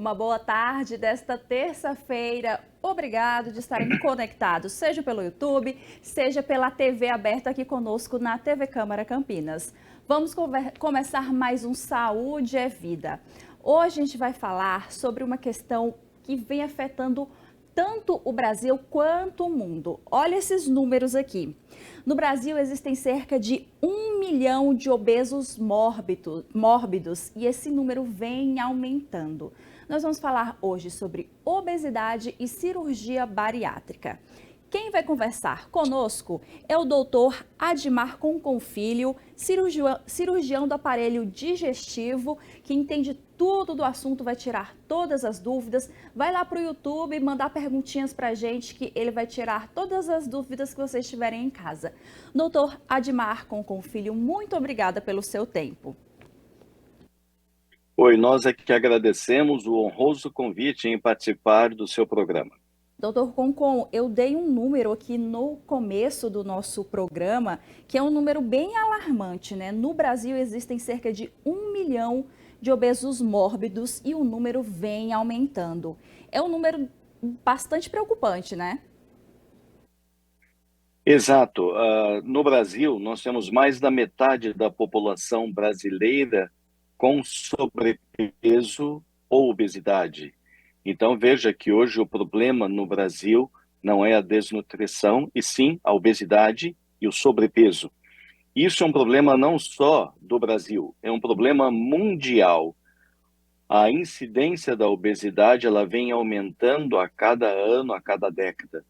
Uma boa tarde desta terça-feira. Obrigado de estarem conectados, seja pelo YouTube, seja pela TV aberta aqui conosco na TV Câmara Campinas. Vamos começar mais um Saúde é Vida. Hoje a gente vai falar sobre uma questão que vem afetando tanto o Brasil quanto o mundo. Olha esses números aqui. No Brasil existem cerca de 1 milhão de obesos mórbidos e esse número vem aumentando. Nós vamos falar hoje sobre obesidade e cirurgia bariátrica. Quem vai conversar conosco é o doutor Admar Concon Filho, cirurgião do aparelho digestivo, que entende tudo do assunto, vai tirar todas as dúvidas. Vai lá para o YouTube e mandar perguntinhas para a gente que ele vai tirar todas as dúvidas que vocês tiverem em casa. Doutor Admar Concon Filho, muito obrigada pelo seu tempo. Oi, nós é que agradecemos o honroso convite em participar do seu programa. Doutor Concon, eu dei um número aqui no começo do nosso programa, que é um número bem alarmante, né? No Brasil existem cerca de 1 milhão de obesos mórbidos e o número vem aumentando. É um número bastante preocupante, né? Exato. No Brasil, nós temos mais da metade da população brasileira com sobrepeso ou obesidade. Então, veja que hoje o problema no Brasil não é a desnutrição, e sim a obesidade e o sobrepeso. Isso é um problema não só do Brasil, é um problema mundial. A incidência da obesidade ela vem aumentando a cada ano, a cada década.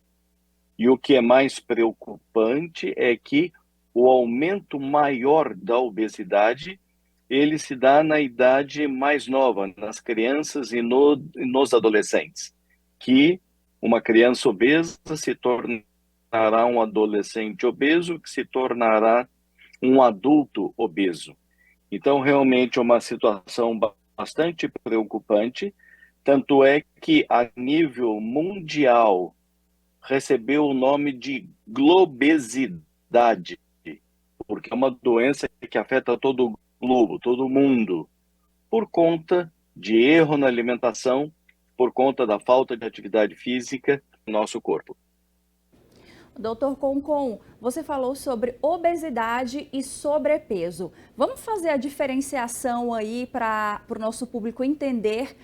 E o que é mais preocupante é que o aumento maior da obesidade ele se dá na idade mais nova, nas crianças e nos adolescentes, que uma criança obesa se tornará um adolescente obeso, que se tornará um adulto obeso. Então, realmente é uma situação bastante preocupante, tanto é que a nível mundial recebeu o nome de globesidade, porque é uma doença que afeta todo o globo, todo o mundo, por conta de erro na alimentação, por conta da falta de atividade física no nosso corpo. Doutor Concon, você falou sobre obesidade e sobrepeso. Vamos fazer a diferenciação aí para o nosso público entender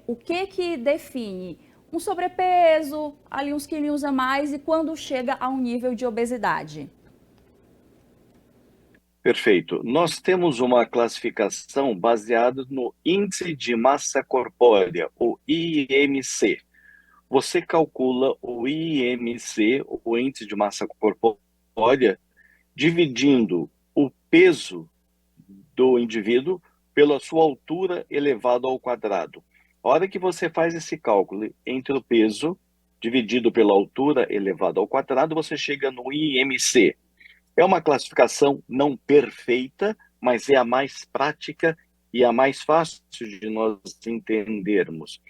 o que define um sobrepeso, ali uns quilinhos a mais e quando chega a um nível de obesidade. Perfeito. Nós temos uma classificação baseada no Índice de Massa Corpórea, o IMC. Você calcula o IMC, o Índice de Massa Corpórea, dividindo o peso do indivíduo pela sua altura elevado ao quadrado. A hora que você faz esse cálculo entre o peso dividido pela altura elevado ao quadrado, você chega no IMC. É uma classificação não perfeita, mas é a mais prática e a mais fácil de nós entendermos.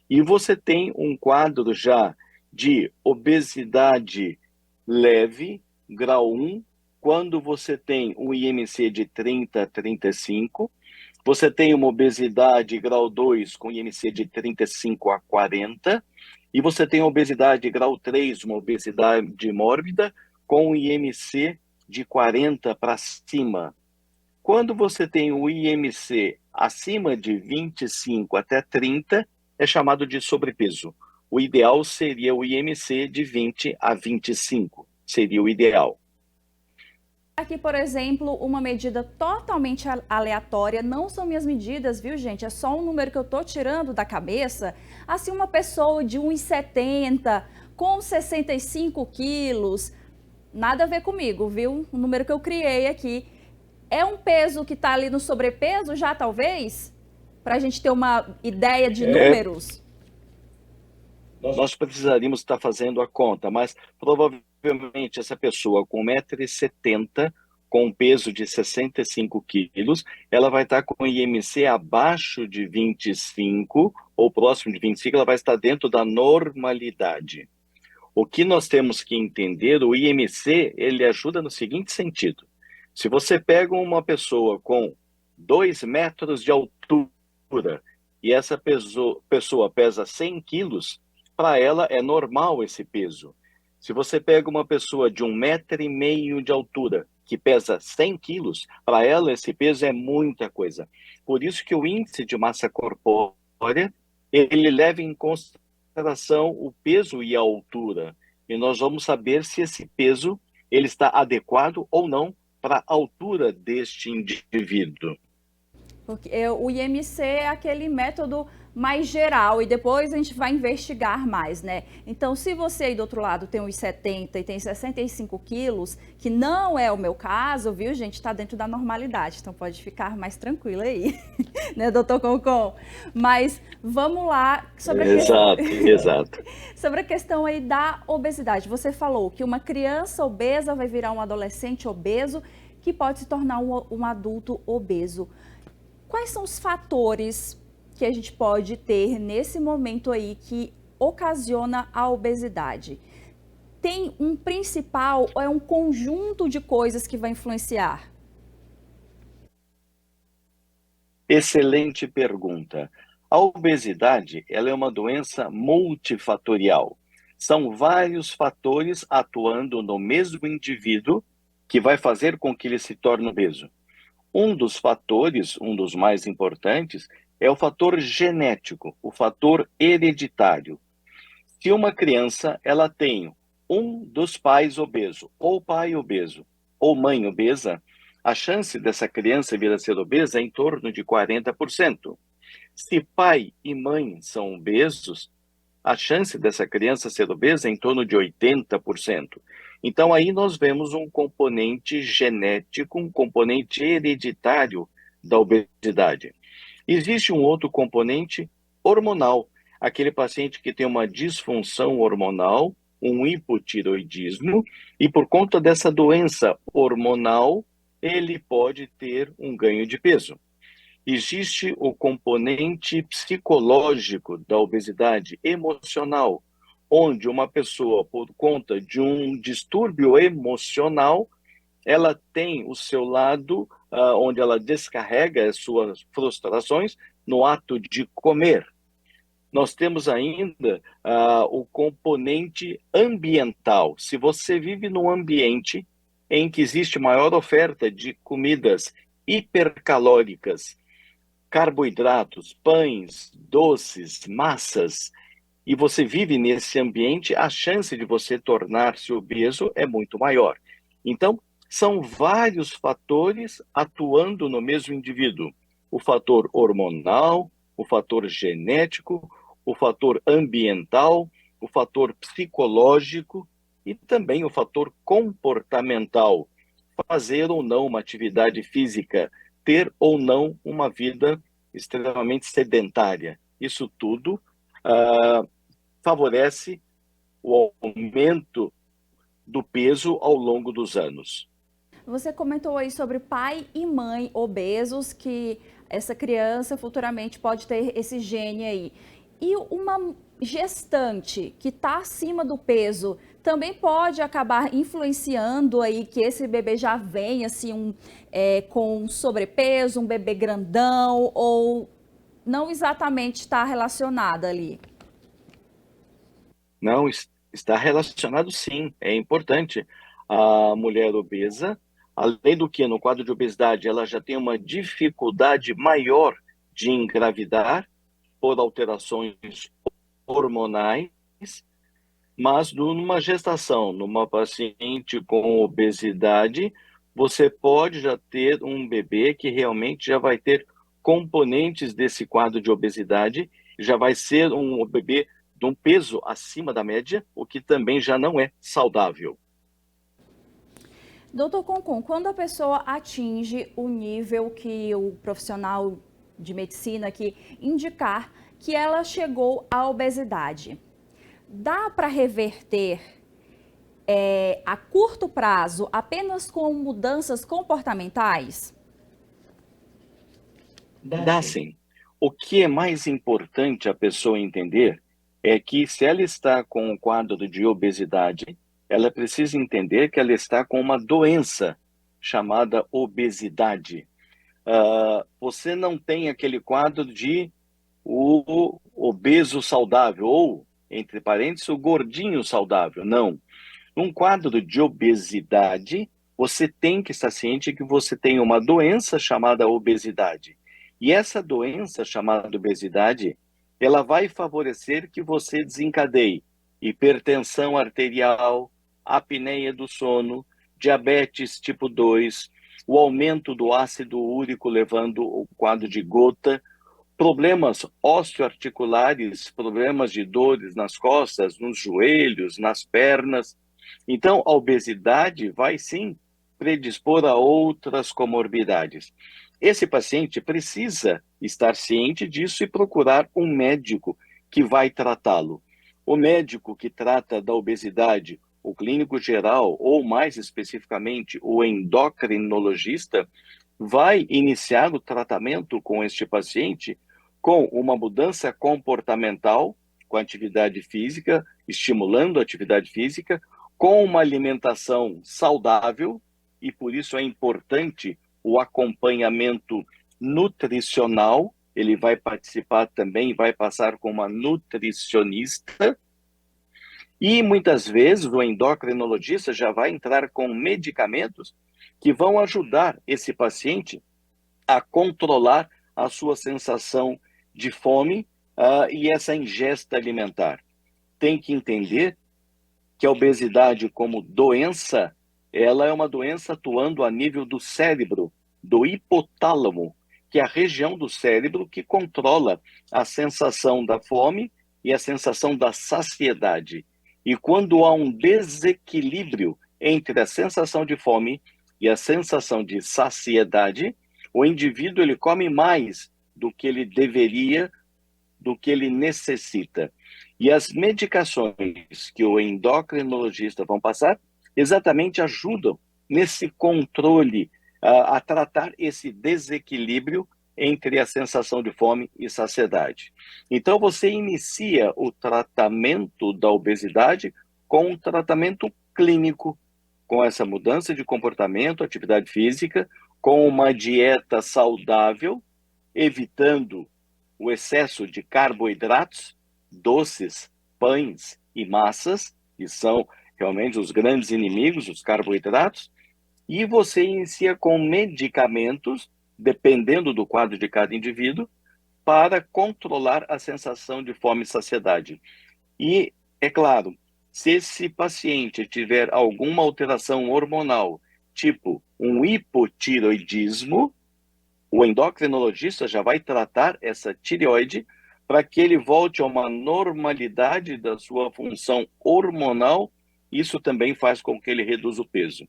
E você tem um quadro já de obesidade leve, grau 1, quando você tem um IMC de 30 a 35, você tem uma obesidade grau 2 com IMC de 35 a 40, e você tem obesidade grau 3, uma obesidade mórbida, com IMC de 40 para cima. Quando você tem o IMC acima de 25 até 30, é chamado de sobrepeso. O ideal seria o IMC de 20 a 25, seria o ideal. Aqui, por exemplo, uma medida totalmente aleatória, não são minhas medidas, viu, gente? É só um número que eu tô tirando da cabeça. Assim, uma pessoa de 1,70 com 65 quilos, nada a ver comigo, viu? O número que eu criei aqui. É um peso que tá ali no sobrepeso já, talvez? Para a gente ter uma ideia de números? Nós precisaríamos estar fazendo a conta, mas provavelmente essa pessoa com 1,70 m, com um peso de 65 quilos, ela vai estar com IMC abaixo de 25 ou próximo de 25, ela vai estar dentro da normalidade. O que nós temos que entender, o IMC, ele ajuda no seguinte sentido. Se você pega uma pessoa com 2 metros de altura e essa pessoa pesa 100 quilos, para ela é normal esse peso. Se você pega uma pessoa de 1,5 metro de altura, que pesa 100 quilos, para ela esse peso é muita coisa. Por isso que o índice de massa corpórea, ele leva em consideração o peso e a altura. E nós vamos saber se esse peso ele está adequado ou não para a altura deste indivíduo. Porque o IMC é aquele método mais geral e depois a gente vai investigar mais, né? Então, se você aí do outro lado tem uns 70 e tem 65 quilos, que não é o meu caso, viu, gente? Está dentro da normalidade, então pode ficar mais tranquilo aí, né, doutor Concon? Mas vamos lá sobre a questão... Exato. Sobre a questão aí da obesidade. Você falou que uma criança obesa vai virar um adolescente obeso que pode se tornar um adulto obeso. Quais são os fatores que a gente pode ter nesse momento aí que ocasiona a obesidade? Tem um principal ou é um conjunto de coisas que vai influenciar? Excelente pergunta. A obesidade, ela é uma doença multifatorial. São vários fatores atuando no mesmo indivíduo que vai fazer com que ele se torne obeso. Um dos fatores, um dos mais importantes, é o fator genético, o fator hereditário. Se uma criança ela tem um dos pais obeso, ou pai obeso, ou mãe obesa, a chance dessa criança vir a ser obesa é em torno de 40%. Se pai e mãe são obesos, a chance dessa criança ser obesa é em torno de 80%. Então, aí nós vemos um componente genético, um componente hereditário da obesidade. Existe um outro componente hormonal, aquele paciente que tem uma disfunção hormonal, um hipotiroidismo, e por conta dessa doença hormonal, ele pode ter um ganho de peso. Existe o componente psicológico da obesidade, emocional, onde uma pessoa, por conta de um distúrbio emocional, ela tem o seu lado onde ela descarrega as suas frustrações no ato de comer. Nós temos ainda o componente ambiental. Se você vive num ambiente em que existe maior oferta de comidas hipercalóricas, carboidratos, pães, doces, massas, e você vive nesse ambiente, a chance de você tornar-se obeso é muito maior. Então, são vários fatores atuando no mesmo indivíduo. O fator hormonal, o fator genético, o fator ambiental, o fator psicológico e também o fator comportamental. Fazer ou não uma atividade física, ter ou não uma vida extremamente sedentária. Isso tudo favorece o aumento do peso ao longo dos anos. Você comentou aí sobre pai e mãe obesos, que essa criança futuramente pode ter esse gene aí. E uma gestante que está acima do peso também pode acabar influenciando aí que esse bebê já vem assim com sobrepeso, um bebê grandão, ou não exatamente está relacionada ali? Não, está relacionado sim, é importante. A mulher obesa, além do que no quadro de obesidade, ela já tem uma dificuldade maior de engravidar por alterações hormonais, mas numa gestação, numa paciente com obesidade, você pode já ter um bebê que realmente já vai ter componentes desse quadro de obesidade, já vai ser um bebê de um peso acima da média, o que também já não é saudável. Doutor Concon, quando a pessoa atinge o nível que o profissional de medicina aqui indicar que ela chegou à obesidade, dá para reverter a curto prazo apenas com mudanças comportamentais? Dá sim. O que é mais importante a pessoa entender é que se ela está com um quadro de obesidade, ela precisa entender que ela está com uma doença chamada obesidade. Você não tem aquele quadro de o obeso saudável, ou, entre parênteses, o gordinho saudável. Não. Num quadro de obesidade, você tem que estar ciente que você tem uma doença chamada obesidade. E essa doença chamada obesidade, ela vai favorecer que você desencadeie hipertensão arterial, apneia do sono, diabetes tipo 2, o aumento do ácido úrico levando o quadro de gota, problemas osteoarticulares, problemas de dores nas costas, nos joelhos, nas pernas. Então, a obesidade vai sim predispor a outras comorbidades. Esse paciente precisa estar ciente disso e procurar um médico que vai tratá-lo. O médico que trata da obesidade, o clínico geral, ou mais especificamente o endocrinologista, vai iniciar o tratamento com este paciente com uma mudança comportamental, com atividade física, estimulando a atividade física, com uma alimentação saudável, e por isso é importante o acompanhamento nutricional. Ele vai participar também, vai passar com uma nutricionista, e muitas vezes o endocrinologista já vai entrar com medicamentos que vão ajudar esse paciente a controlar a sua sensação de fome e essa ingesta alimentar. Tem que entender que a obesidade como doença, ela é uma doença atuando a nível do cérebro, do hipotálamo, que é a região do cérebro que controla a sensação da fome e a sensação da saciedade. E quando há um desequilíbrio entre a sensação de fome e a sensação de saciedade, o indivíduo ele come mais do que ele deveria, do que ele necessita. E as medicações que o endocrinologista vão passar exatamente ajudam nesse controle, a tratar esse desequilíbrio entre a sensação de fome e saciedade. Então, você inicia o tratamento da obesidade com um tratamento clínico, com essa mudança de comportamento, atividade física, com uma dieta saudável, evitando o excesso de carboidratos, doces, pães e massas, que são realmente os grandes inimigos, os carboidratos, e você inicia com medicamentos, dependendo do quadro de cada indivíduo, para controlar a sensação de fome e saciedade. E, é claro, se esse paciente tiver alguma alteração hormonal, tipo um hipotiroidismo, o endocrinologista já vai tratar essa tireoide para que ele volte a uma normalidade da sua função hormonal. Isso também faz com que ele reduza o peso.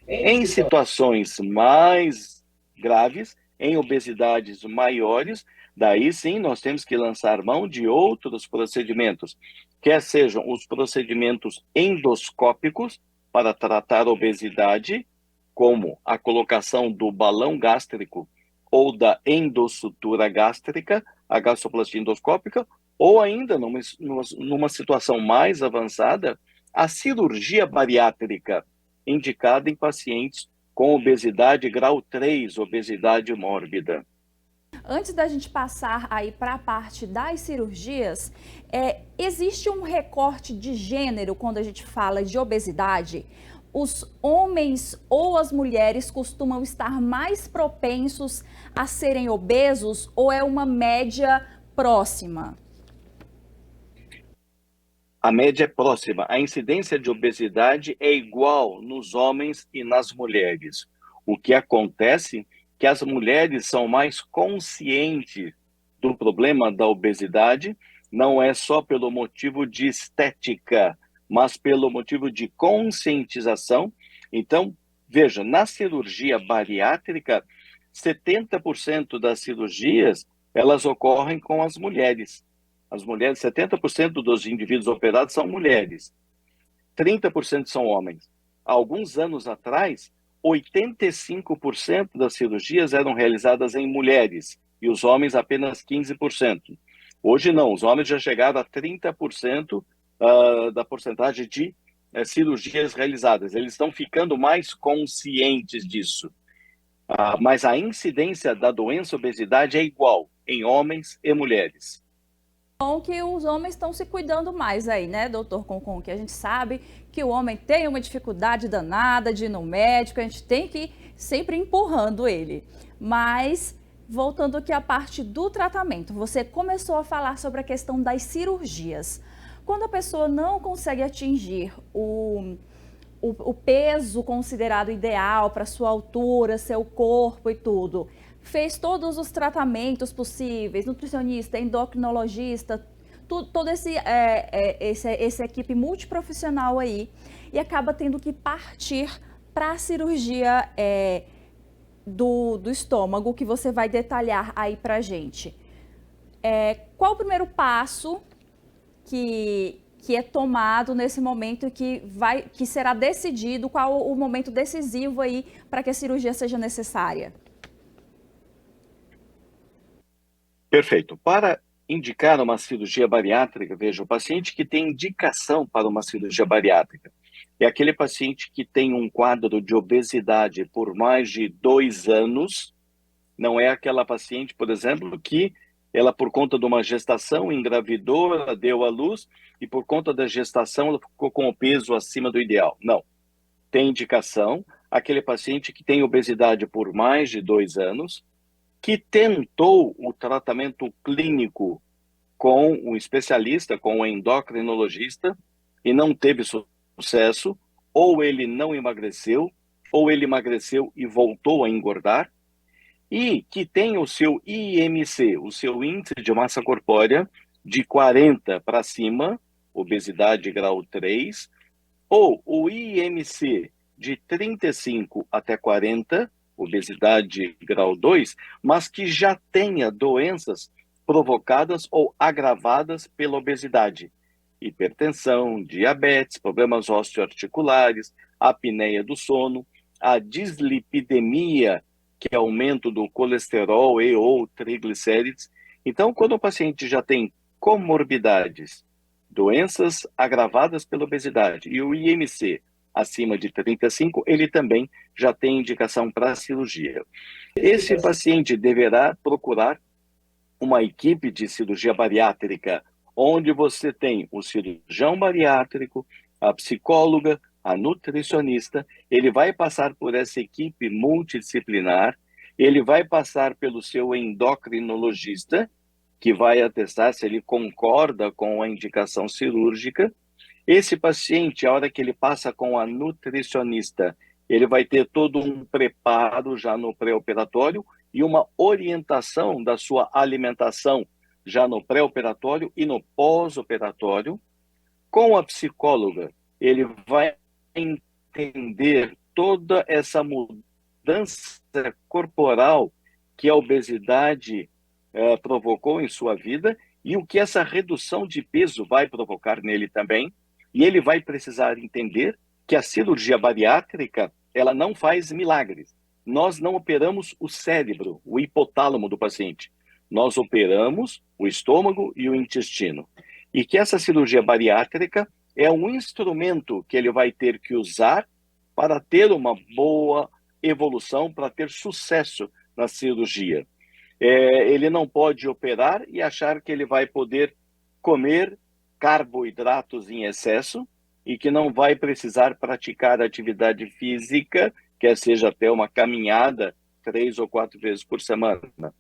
Em situações mais graves, em obesidades maiores, daí sim nós temos que lançar mão de outros procedimentos, quer sejam os procedimentos endoscópicos para tratar a obesidade, como a colocação do balão gástrico ou da endossutura gástrica, a gastroplastia endoscópica, ou ainda, numa situação mais avançada, a cirurgia bariátrica, indicada em pacientes com obesidade grau 3, obesidade mórbida. Antes da gente passar aí para a parte das cirurgias, existe um recorte de gênero quando a gente fala de obesidade? Os homens ou as mulheres costumam estar mais propensos a serem obesos ou é uma média próxima? A média é próxima. A incidência de obesidade é igual nos homens e nas mulheres. O que acontece é que as mulheres são mais conscientes do problema da obesidade, não é só pelo motivo de estética, mas pelo motivo de conscientização. Então, veja, na cirurgia bariátrica, 70% das cirurgias, elas ocorrem com as mulheres. As mulheres, 70% dos indivíduos operados são mulheres, 30% são homens. Há alguns anos atrás, 85% das cirurgias eram realizadas em mulheres e os homens apenas 15%. Hoje não, os homens já chegaram a 30% da porcentagem de cirurgias realizadas. Eles estão ficando mais conscientes disso. Mas a incidência da doença obesidade é igual. em homens e mulheres. Bom que os homens estão se cuidando mais aí, né, doutor Concon? Que a gente sabe que o homem tem uma dificuldade danada de ir no médico, a gente tem que ir sempre empurrando ele. Mas, voltando aqui à parte do tratamento, você começou a falar sobre a questão das cirurgias. Quando a pessoa não consegue atingir o peso considerado ideal para sua altura, seu corpo e tudo, fez todos os tratamentos possíveis, nutricionista, endocrinologista, toda essa equipe multiprofissional aí, e acaba tendo que partir para a cirurgia do estômago, que você vai detalhar aí para a gente. Qual o primeiro passo que é tomado nesse momento e que será decidido, qual o momento decisivo aí para que a cirurgia seja necessária? Perfeito. Para indicar uma cirurgia bariátrica, veja, o paciente que tem indicação para uma cirurgia bariátrica é aquele paciente que tem um quadro de obesidade por mais de 2 anos, não é aquela paciente, por exemplo, que ela, por conta de uma gestação, engravidou, ela deu à luz e por conta da gestação ela ficou com o peso acima do ideal. Não. Tem indicação aquele paciente que tem obesidade por mais de 2 anos, que tentou o tratamento clínico com um especialista, com um endocrinologista, e não teve sucesso, ou ele não emagreceu, ou ele emagreceu e voltou a engordar, e que tem o seu IMC, o seu índice de massa corpórea, de 40 para cima, obesidade grau 3, ou o IMC de 35 até 40, obesidade grau 2, mas que já tenha doenças provocadas ou agravadas pela obesidade. Hipertensão, diabetes, problemas osteoarticulares, apneia do sono, a dislipidemia, que é aumento do colesterol e ou triglicérides. Então, quando o paciente já tem comorbidades, doenças agravadas pela obesidade e o IMC acima de 35, ele também já tem indicação para cirurgia. Esse paciente deverá procurar uma equipe de cirurgia bariátrica, onde você tem o cirurgião bariátrico, a psicóloga, a nutricionista, ele vai passar por essa equipe multidisciplinar, ele vai passar pelo seu endocrinologista, que vai atestar se ele concorda com a indicação cirúrgica. Esse paciente, a hora que ele passa com a nutricionista, ele vai ter todo um preparo já no pré-operatório e uma orientação da sua alimentação já no pré-operatório e no pós-operatório. Com a psicóloga, ele vai entender toda essa mudança corporal que a obesidade provocou em sua vida e o que essa redução de peso vai provocar nele também. E ele vai precisar entender que a cirurgia bariátrica, ela não faz milagres. Nós não operamos o cérebro, o hipotálamo do paciente. Nós operamos o estômago e o intestino. E que essa cirurgia bariátrica é um instrumento que ele vai ter que usar para ter uma boa evolução, para ter sucesso na cirurgia. Ele não pode operar e achar que ele vai poder comer carboidratos em excesso e que não vai precisar praticar atividade física, quer seja até uma caminhada 3 ou 4 vezes por semana.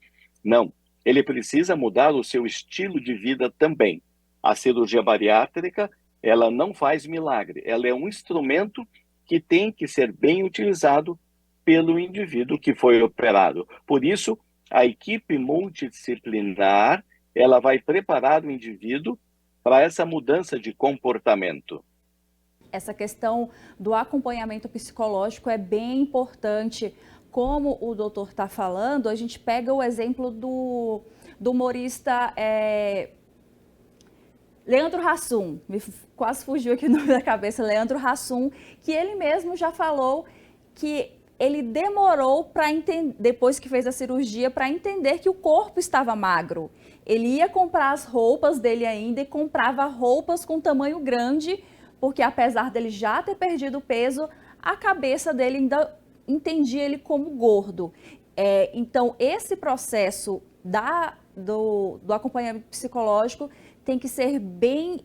Não, ele precisa mudar o seu estilo de vida também. A cirurgia bariátrica, ela não faz milagre, ela é um instrumento que tem que ser bem utilizado pelo indivíduo que foi operado. Por isso, a equipe multidisciplinar, ela vai preparar o indivíduo para essa mudança de comportamento. Essa questão do acompanhamento psicológico é bem importante. Como o doutor está falando, a gente pega o exemplo do humorista Leandro Hassum, quase fugiu aqui o nome da cabeça, Leandro Hassum, que ele mesmo já falou que ele demorou para entender, depois que fez a cirurgia, para entender que o corpo estava magro. Ele ia comprar as roupas dele ainda e comprava roupas com tamanho grande, porque apesar dele já ter perdido peso, a cabeça dele ainda entendia ele como gordo. Então, esse processo do acompanhamento psicológico tem que ser bem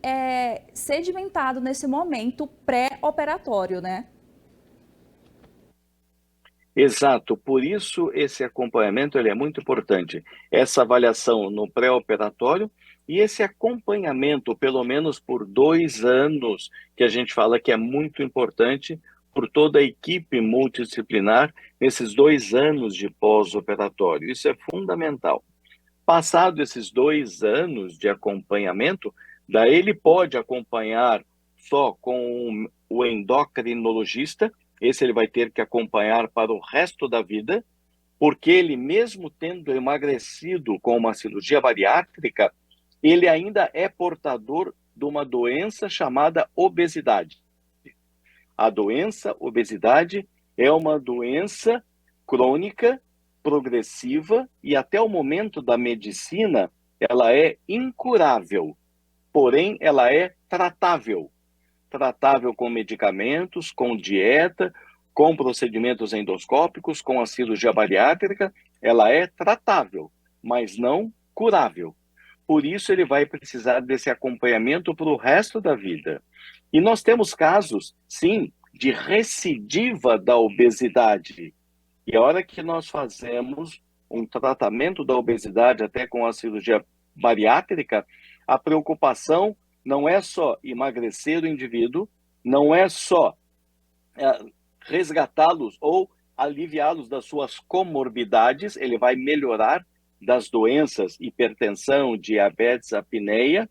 sedimentado nesse momento pré-operatório, né? Exato, por isso esse acompanhamento ele é muito importante. Essa avaliação no pré-operatório e esse acompanhamento, pelo menos por 2 anos, que a gente fala que é muito importante por toda a equipe multidisciplinar nesses 2 anos de pós-operatório. Isso é fundamental. Passado esses 2 anos de acompanhamento, daí ele pode acompanhar só com o endocrinologista, esse ele vai ter que acompanhar para o resto da vida, porque ele, mesmo tendo emagrecido com uma cirurgia bariátrica, ele ainda é portador de uma doença chamada obesidade. A doença obesidade é uma doença crônica, progressiva e até o momento da medicina ela é incurável, porém ela é tratável. Tratável com medicamentos, com dieta, com procedimentos endoscópicos, com a cirurgia bariátrica, ela é tratável, mas não curável. Por isso ele vai precisar desse acompanhamento para o resto da vida. E nós temos casos, sim, de recidiva da obesidade. E a hora que nós fazemos um tratamento da obesidade, até com a cirurgia bariátrica, a preocupação não é só emagrecer o indivíduo, não é só resgatá-los ou aliviá-los das suas comorbidades, ele vai melhorar das doenças, hipertensão, diabetes, apneia,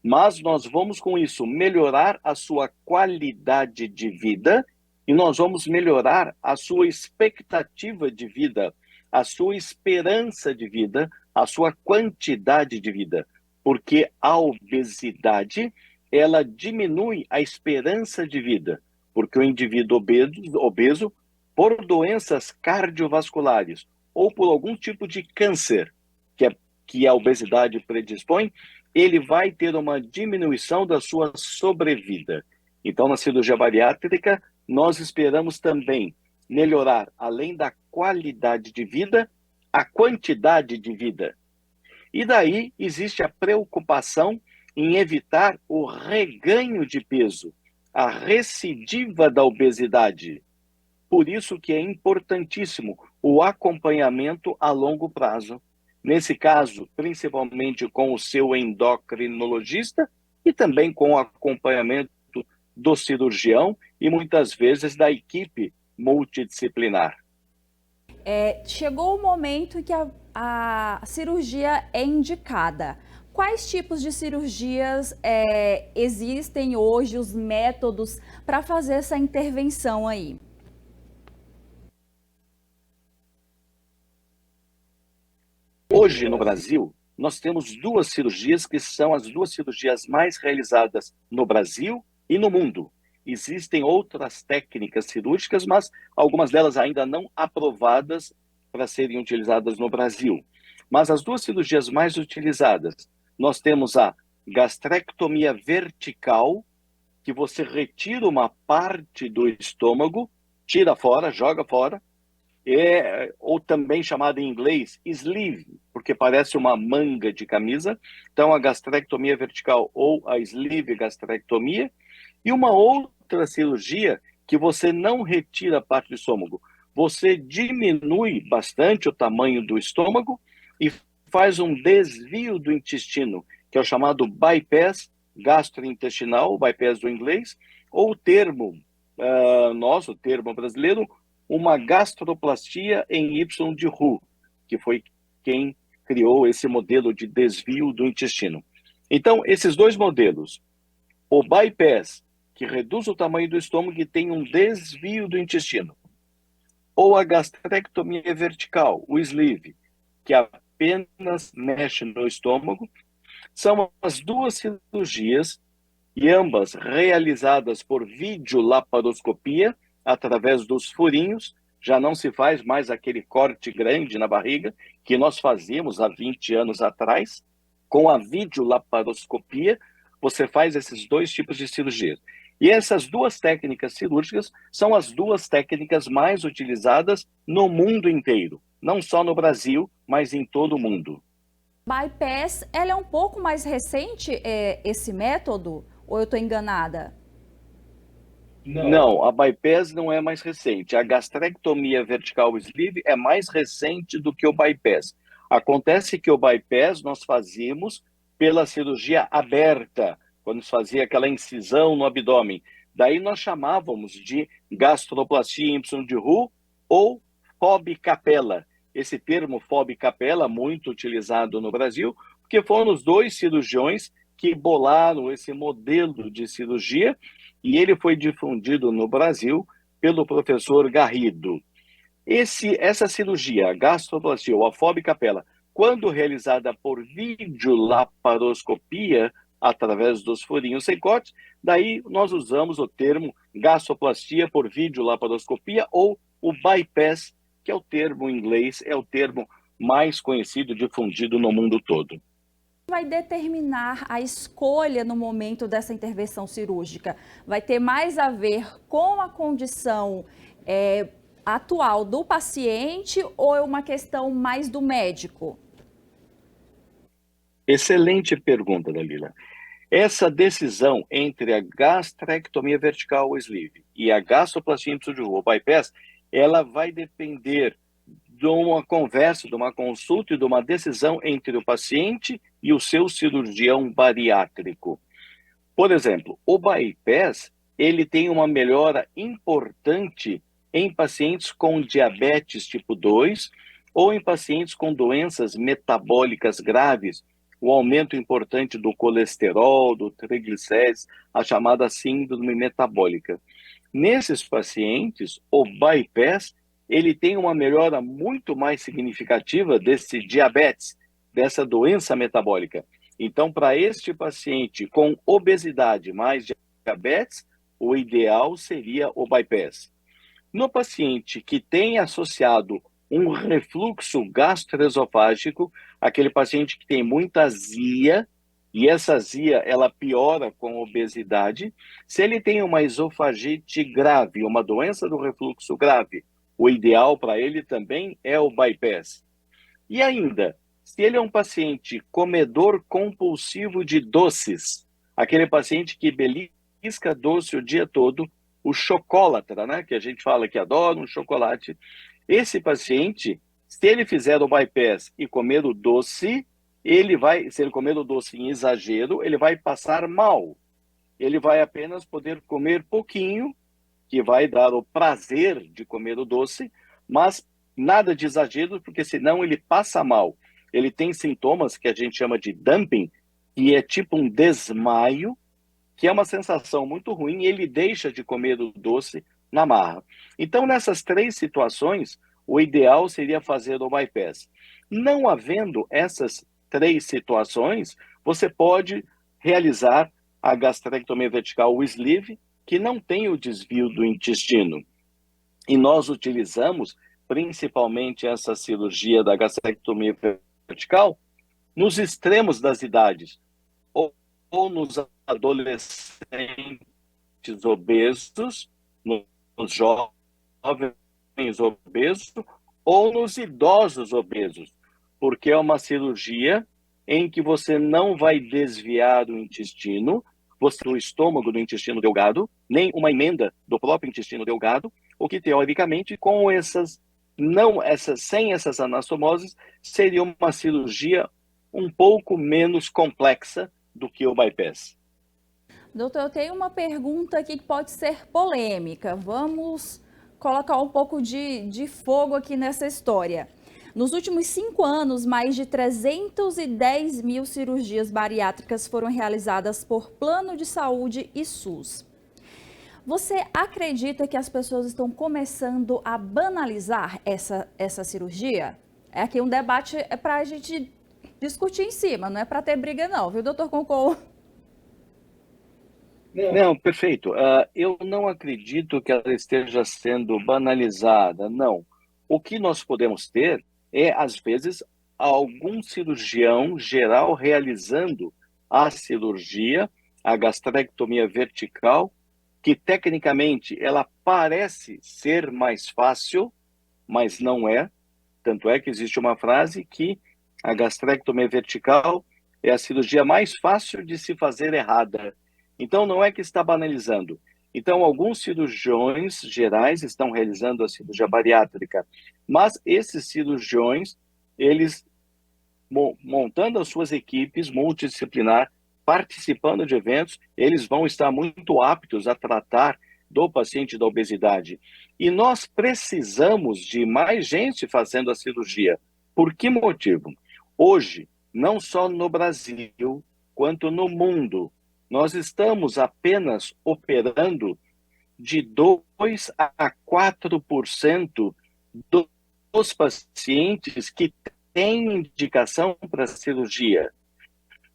mas nós vamos com isso melhorar a sua qualidade de vida e nós vamos melhorar a sua expectativa de vida, a sua esperança de vida, a sua quantidade de vida, porque a obesidade, ela diminui a esperança de vida, porque o indivíduo obeso por doenças cardiovasculares ou por algum tipo de câncer que a obesidade predispõe, ele vai ter uma diminuição da sua sobrevida. Então, na cirurgia bariátrica, nós esperamos também melhorar, além da qualidade de vida, a quantidade de vida. E daí existe a preocupação em evitar o reganho de peso, a recidiva da obesidade. Por isso que é importantíssimo o acompanhamento a longo prazo. Nesse caso, principalmente com o seu endocrinologista e também com o acompanhamento do cirurgião e muitas vezes da equipe multidisciplinar. Chegou o momento em que a cirurgia é indicada. Quais tipos de cirurgias existem hoje, os métodos para fazer essa intervenção aí? Hoje, no Brasil, nós temos 2 cirurgias que são as 2 cirurgias mais realizadas no Brasil e no mundo. Existem outras técnicas cirúrgicas, mas algumas delas ainda não aprovadas para serem utilizadas no Brasil. Mas as 2 cirurgias mais utilizadas, nós temos a gastrectomia vertical, que você retira uma parte do estômago, tira fora, joga fora, ou também chamada em inglês sleeve, porque parece uma manga de camisa. Então, a gastrectomia vertical ou a sleeve gastrectomia. E uma outra cirurgia que você não retira a parte do estômago, você diminui bastante o tamanho do estômago e faz um desvio do intestino, que é o chamado bypass gastrointestinal, o bypass do inglês, ou o termo nosso, o termo brasileiro, uma gastroplastia em Y de Roux, que foi quem criou esse modelo de desvio do intestino. Então, esses 2 modelos, o bypass, que reduz o tamanho do estômago e tem um desvio do intestino, ou a gastrectomia vertical, o sleeve, que apenas mexe no estômago, são as 2 cirurgias e ambas realizadas por videolaparoscopia, através dos furinhos. Já não se faz mais aquele corte grande na barriga que nós fazíamos há 20 anos atrás. Com a videolaparoscopia, você faz esses 2 tipos de cirurgia. E essas 2 técnicas cirúrgicas são as 2 técnicas mais utilizadas no mundo inteiro, não só no Brasil, mas em todo o mundo. Bypass, ela é um pouco mais recente, esse método? Ou eu estou enganada? Não, a bypass não é mais recente. A gastrectomia vertical sleeve é mais recente do que o bypass. Acontece que o bypass nós fazíamos pela cirurgia aberta, quando se fazia aquela incisão no abdômen. Daí nós chamávamos de gastroplastia Y de Roux ou FOB capella. Esse termo FOB capella, muito utilizado no Brasil, porque foram os dois cirurgiões que bolaram esse modelo de cirurgia e ele foi difundido no Brasil pelo professor Garrido. Essa cirurgia, a gastroplastia ou a FOB capella, quando realizada por videolaparoscopia, através dos furinhos sem corte, daí nós usamos o termo gastroplastia por videolaparoscopia ou o bypass, que é o termo em inglês, é o termo mais conhecido, difundido no mundo todo. Vai determinar a escolha no momento dessa intervenção cirúrgica? Vai ter mais a ver com a condição atual do paciente ou é uma questão mais do médico? Excelente pergunta, Dalila. Essa decisão entre a gastrectomia vertical ou sleeve e a gastroplastia ou bypass, ela vai depender de uma conversa, de uma consulta e de uma decisão entre o paciente e o seu cirurgião bariátrico. Por exemplo, o bypass, ele tem uma melhora importante em pacientes com diabetes tipo 2 ou em pacientes com doenças metabólicas graves, o aumento importante do colesterol, do triglicérides, a chamada síndrome metabólica. Nesses pacientes, o bypass, ele tem uma melhora muito mais significativa desse diabetes, dessa doença metabólica. Então, para este paciente com obesidade mais diabetes, o ideal seria o bypass. No paciente que tem associado um refluxo gastroesofágico, aquele paciente que tem muita azia, e essa azia ela piora com a obesidade, se ele tem uma esofagite grave, uma doença do refluxo grave, o ideal para ele também é o bypass. E ainda, se ele é um paciente comedor compulsivo de doces, aquele paciente que belisca doce o dia todo, o chocólatra, né, que a gente fala que adora um chocolate, esse paciente, se ele fizer o bypass e comer o doce, se ele comer o doce em exagero, ele vai passar mal. Ele vai apenas poder comer pouquinho, que vai dar o prazer de comer o doce, mas nada de exagero, porque senão ele passa mal. Ele tem sintomas que a gente chama de dumping, que é tipo um desmaio, que é uma sensação muito ruim, e ele deixa de comer o doce na marra. Então, nessas três situações, o ideal seria fazer o bypass. Não havendo essas três situações, você pode realizar a gastrectomia vertical, o sleeve, que não tem o desvio do intestino. E nós utilizamos principalmente essa cirurgia da gastrectomia vertical nos extremos das idades, ou nos adolescentes obesos, nos jovens obesos, ou nos idosos obesos, porque é uma cirurgia em que você não vai desviar o intestino, o estômago do intestino delgado, nem uma emenda do próprio intestino delgado, o que teoricamente com sem essas anastomoses seria uma cirurgia um pouco menos complexa do que o bypass. Doutor, eu tenho uma pergunta aqui que pode ser polêmica. Vamos colocar um pouco de fogo aqui nessa história. Nos últimos 5 anos, mais de 310 mil cirurgias bariátricas foram realizadas por plano de saúde e SUS. Você acredita que as pessoas estão começando a banalizar essa cirurgia? É aqui um debate para a gente discutir em cima, não é para ter briga não, viu, doutor Concon? Não, perfeito. Eu não acredito que ela esteja sendo banalizada, não. O que nós podemos ter é, às vezes, algum cirurgião geral realizando a cirurgia, a gastrectomia vertical, que tecnicamente ela parece ser mais fácil, mas não é. Tanto é que existe uma frase que A gastrectomia vertical é a cirurgia mais fácil de se fazer errada. Então, não é que está banalizando. Então, alguns cirurgiões gerais estão realizando a cirurgia bariátrica, mas esses cirurgiões, eles montando as suas equipes multidisciplinar, participando de eventos, eles vão estar muito aptos a tratar do paciente da obesidade. E nós precisamos de mais gente fazendo a cirurgia. Por que motivo? Hoje, não só no Brasil, quanto no mundo, nós estamos apenas operando de 2 a 4% dos pacientes que têm indicação para cirurgia.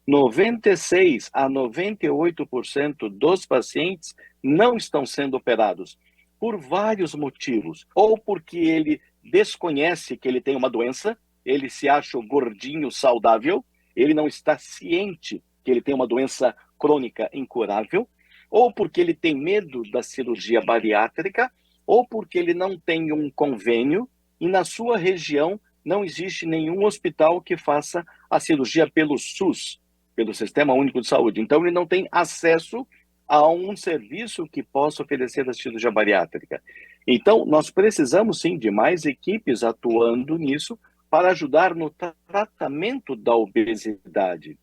96 a 98% dos pacientes não estão sendo operados por vários motivos. Ou porque ele desconhece que ele tem uma doença, ele se acha gordinho, saudável, ele não está ciente que ele tem uma doença crônica incurável, ou porque ele tem medo da cirurgia bariátrica, ou porque ele não tem um convênio e na sua região não existe nenhum hospital que faça a cirurgia pelo SUS, pelo Sistema Único de Saúde. Então, ele não tem acesso a um serviço que possa oferecer a cirurgia bariátrica. Então, nós precisamos, sim, de mais equipes atuando nisso para ajudar no tratamento da obesidade.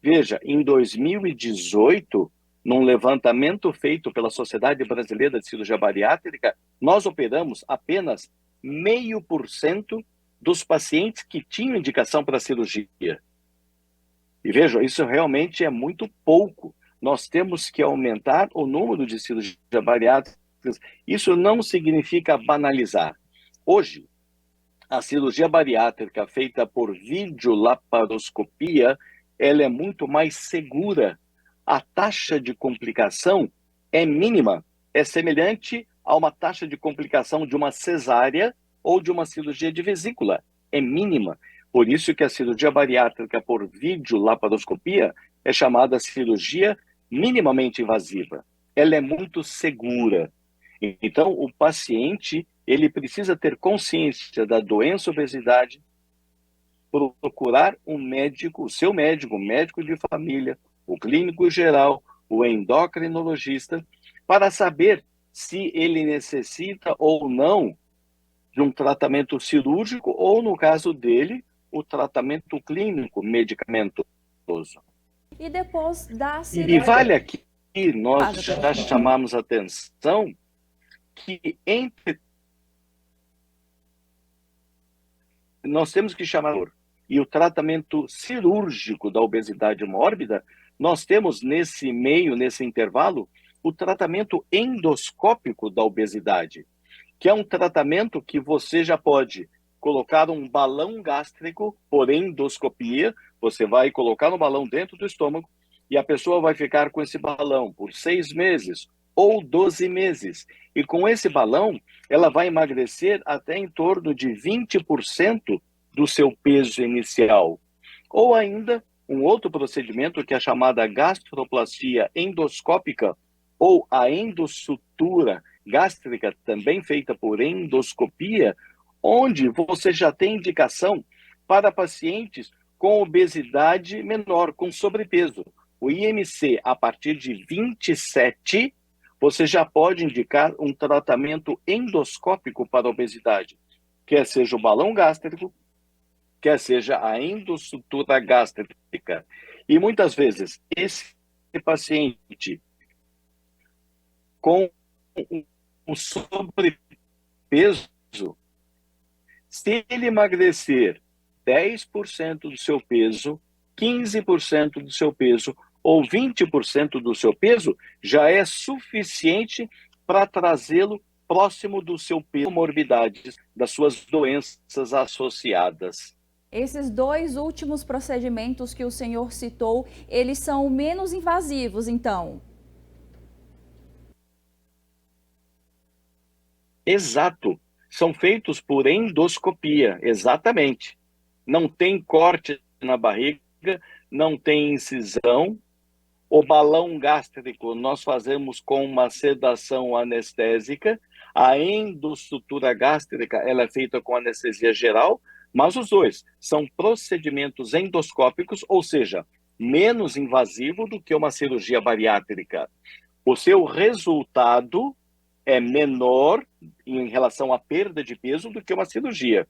Veja, em 2018, num levantamento feito pela Sociedade Brasileira de Cirurgia Bariátrica, nós operamos apenas 0,5% dos pacientes que tinham indicação para cirurgia. E vejam, isso realmente é muito pouco. Nós temos que aumentar o número de cirurgias bariátricas. Isso não significa banalizar. Hoje, a cirurgia bariátrica feita por videolaparoscopia, ela é muito mais segura. A taxa de complicação é mínima, é semelhante a uma taxa de complicação de uma cesárea ou de uma cirurgia de vesícula, é mínima. Por isso que a cirurgia bariátrica por videolaparoscopia é chamada cirurgia minimamente invasiva. Ela é muito segura. Então, o paciente, ele precisa ter consciência da doença obesidade, procurar um médico, o seu médico, o médico de família, o clínico geral, o endocrinologista, para saber se ele necessita ou não de um tratamento cirúrgico ou, no caso dele, o tratamento clínico medicamentoso. E depois da E cirurgia... vale aqui, nós já chamamos a atenção que nós temos que chamar e o tratamento cirúrgico da obesidade mórbida, nós temos nesse meio, nesse intervalo, o tratamento endoscópico da obesidade, que é um tratamento que você já pode colocar um balão gástrico por endoscopia, você vai colocar no balão dentro do estômago e a pessoa vai ficar com esse balão por 6 meses ou 12 meses. E com esse balão, ela vai emagrecer até em torno de 20% do seu peso inicial. Ou ainda, um outro procedimento que é chamada gastroplastia endoscópica ou a endossutura gástrica, também feita por endoscopia, onde você já tem indicação para pacientes com obesidade menor, com sobrepeso. O IMC, a partir de 27, você já pode indicar um tratamento endoscópico para a obesidade, quer seja o balão gástrico, quer seja a endossutura gástrica. E muitas vezes, esse paciente com um sobrepeso, se ele emagrecer 10% do seu peso, 15% do seu peso ou 20% do seu peso, já é suficiente para trazê-lo próximo do seu peso, morbidades, das suas doenças associadas. Esses dois últimos procedimentos que o senhor citou, eles são menos invasivos, então? Exato. São feitos por endoscopia, exatamente. Não tem corte na barriga, não tem incisão. O balão gástrico nós fazemos com uma sedação anestésica. A endossutura gástrica ela é feita com anestesia geral, Mas os dois são procedimentos endoscópicos, ou seja, menos invasivo do que uma cirurgia bariátrica. O seu resultado é menor em relação à perda de peso do que uma cirurgia.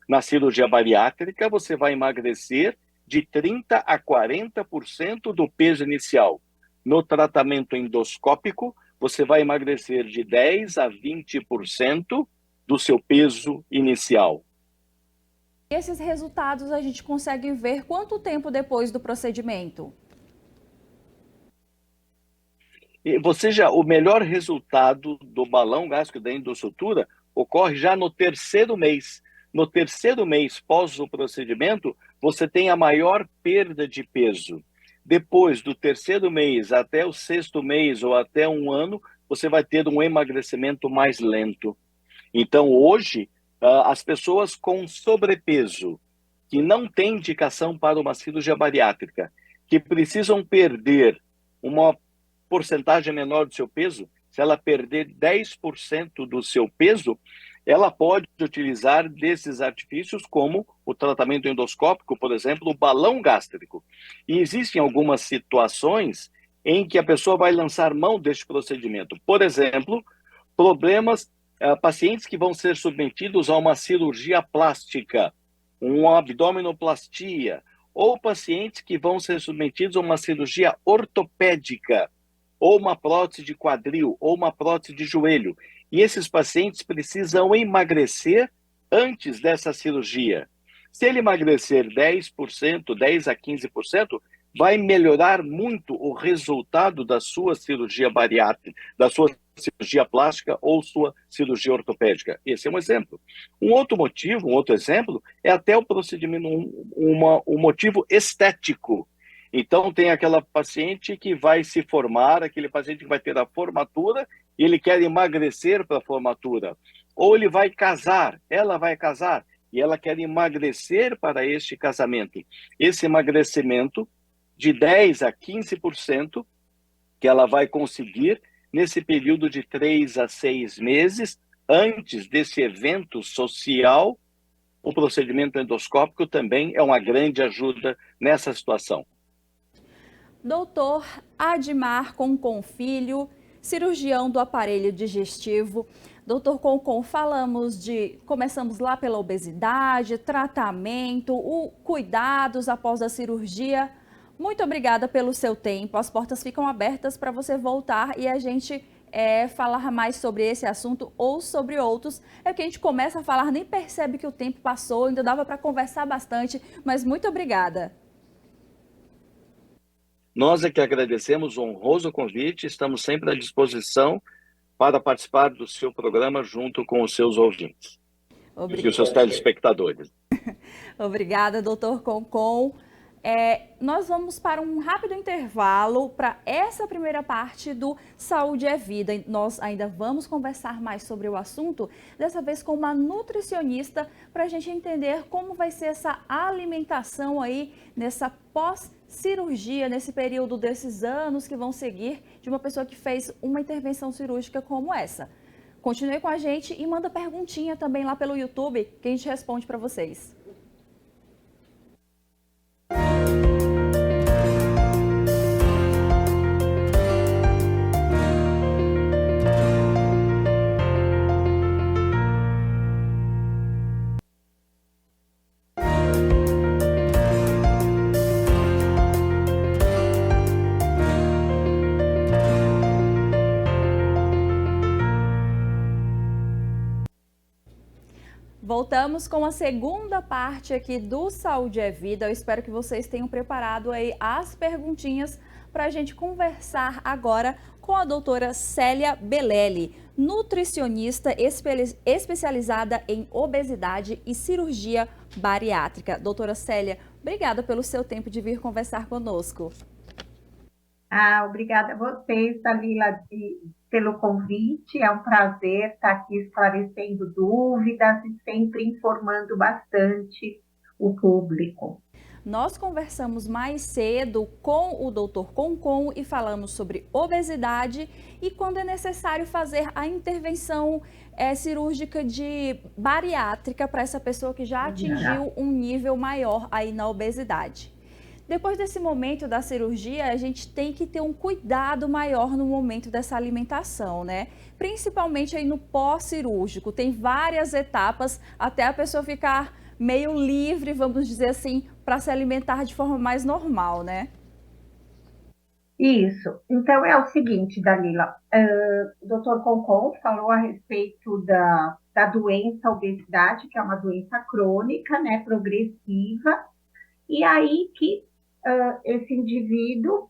Na cirurgia bariátrica, você vai emagrecer de 30% a 40% do peso inicial. No tratamento endoscópico, você vai emagrecer de 10% a 20% do seu peso inicial. Esses resultados a gente consegue ver quanto tempo depois do procedimento? O melhor resultado do balão gástrico da endossutura ocorre já no terceiro mês. No terceiro mês pós o procedimento, você tem a maior perda de peso. Depois do terceiro mês até o sexto mês ou até um ano, você vai ter um emagrecimento mais lento. Então, hoje, as pessoas com sobrepeso, que não têm indicação para uma cirurgia bariátrica, que precisam perder uma porcentagem menor do seu peso, se ela perder 10% do seu peso, ela pode utilizar desses artifícios como o tratamento endoscópico, por exemplo, o balão gástrico. E existem algumas situações em que a pessoa vai lançar mão deste procedimento. Por exemplo, problemas, pacientes que vão ser submetidos a uma cirurgia plástica, uma abdominoplastia, ou pacientes que vão ser submetidos a uma cirurgia ortopédica, ou uma prótese de quadril, ou uma prótese de joelho. E esses pacientes precisam emagrecer antes dessa cirurgia. Se ele emagrecer 10%, 10 a 15%, vai melhorar muito o resultado da sua cirurgia bariátrica, da sua cirurgia plástica ou sua cirurgia ortopédica. Esse é um exemplo. Um outro exemplo, é até o procedimento, um motivo estético. Então, tem aquela paciente que vai se formar, aquele paciente que vai ter a formatura e ele quer emagrecer para a formatura. Ou ele vai casar, ela vai casar e ela quer emagrecer para este casamento. Esse emagrecimento de 10 a 15% que ela vai conseguir nesse período de 3 a 6 meses antes desse evento social, o procedimento endoscópico também é uma grande ajuda nessa situação. Doutor Admar Concon Filho, cirurgião do aparelho digestivo. Doutor Concon, começamos lá pela obesidade, tratamento, cuidados após a cirurgia. Muito obrigada pelo seu tempo. As portas ficam abertas para você voltar e a gente falar mais sobre esse assunto ou sobre outros. É que a gente começa a falar, nem percebe que o tempo passou, ainda dava para conversar bastante, mas muito obrigada. Nós é que agradecemos o honroso convite, estamos sempre à disposição para participar do seu programa junto com os seus ouvintes e os seus telespectadores. Obrigada, doutor Concon. Nós vamos para um rápido intervalo para essa primeira parte do Saúde é Vida. Nós ainda vamos conversar mais sobre o assunto, dessa vez com uma nutricionista, para a gente entender como vai ser essa alimentação aí nessa pós-cirurgia, nesse período desses anos que vão seguir de uma pessoa que fez uma intervenção cirúrgica como essa. Continue com a gente e manda perguntinha também lá pelo YouTube que a gente responde para vocês. Voltamos com a segunda parte aqui do Saúde é Vida. Eu espero que vocês tenham preparado aí as perguntinhas para a gente conversar agora com a doutora Célia Belelli, nutricionista especializada em obesidade e cirurgia bariátrica. Doutora Célia, obrigada pelo seu tempo de vir conversar conosco. Obrigada a vocês, Dalila, pelo convite. É um prazer estar aqui esclarecendo dúvidas e sempre informando bastante o público. Nós conversamos mais cedo com o Dr. Concon e falamos sobre obesidade e quando é necessário fazer a intervenção cirúrgica de bariátrica para essa pessoa que já atingiu um nível maior aí na obesidade. Depois desse momento da cirurgia, a gente tem que ter um cuidado maior no momento dessa alimentação, né? Principalmente aí no pós-cirúrgico. Tem várias etapas até a pessoa ficar meio livre, vamos dizer assim, para se alimentar de forma mais normal, né? Isso. Então, é o seguinte, Dalila, o doutor Concon falou a respeito da doença obesidade, que é uma doença crônica, né, progressiva, e aí que esse indivíduo,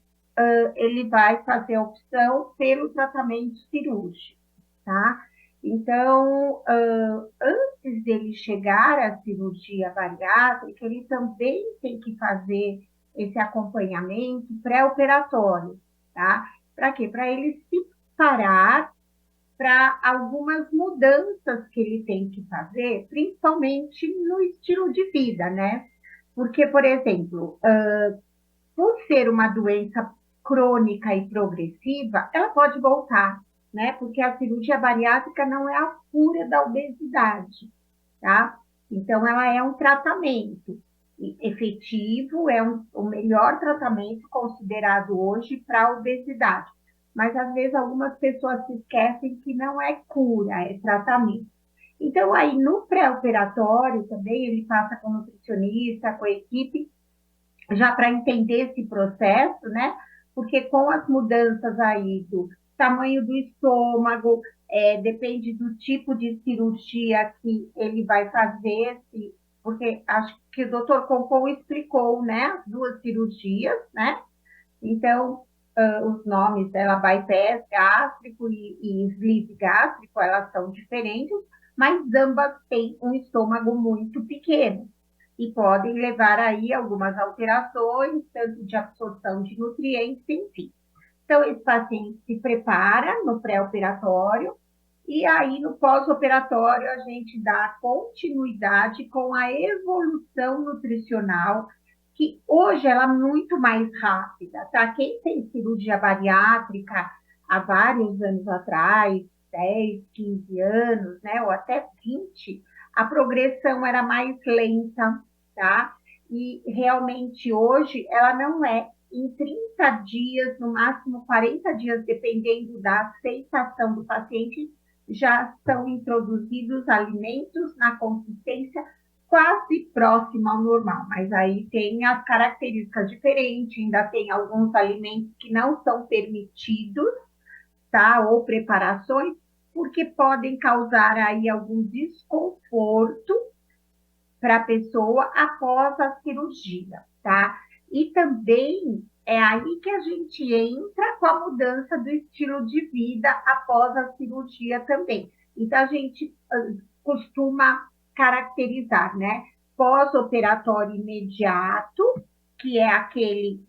ele vai fazer a opção pelo tratamento cirúrgico, tá? Então, antes dele chegar à cirurgia bariátrica, ele também tem que fazer esse acompanhamento pré-operatório, tá? Para quê? Para ele se parar para algumas mudanças que ele tem que fazer, principalmente no estilo de vida, né? Porque, por exemplo, por ser uma doença crônica e progressiva, ela pode voltar, né? Porque a cirurgia bariátrica não é a cura da obesidade, tá? Então, ela é um tratamento efetivo, é o melhor tratamento considerado hoje para a obesidade. Mas, às vezes, algumas pessoas se esquecem que não é cura, é tratamento. Então, aí, no pré-operatório também, ele passa com o nutricionista, com a equipe, já para entender esse processo, né? Porque com as mudanças aí do tamanho do estômago, depende do tipo de cirurgia que ele vai fazer, porque acho que o doutor Concon explicou, né? As duas cirurgias, né? Então, os nomes dela, bypass gástrico e sleeve gástrico, elas são diferentes, mas ambas têm um estômago muito pequeno e podem levar aí algumas alterações, tanto de absorção de nutrientes, enfim. Então, esse paciente se prepara no pré-operatório e aí no pós-operatório a gente dá continuidade com a evolução nutricional, que hoje ela é muito mais rápida, tá? Quem tem cirurgia bariátrica há vários anos atrás, 10, 15 anos, né, ou até 20, a progressão era mais lenta, tá? E realmente hoje ela não é. Em 30 dias, no máximo 40 dias, dependendo da aceitação do paciente, já são introduzidos alimentos na consistência quase próxima ao normal, mas aí tem as características diferentes, ainda tem alguns alimentos que não são permitidos, tá? Ou preparações, porque podem causar aí algum desconforto para a pessoa após a cirurgia, tá? E também é aí que a gente entra com a mudança do estilo de vida após a cirurgia também. Então, a gente costuma caracterizar, né? Pós-operatório imediato, que é aquele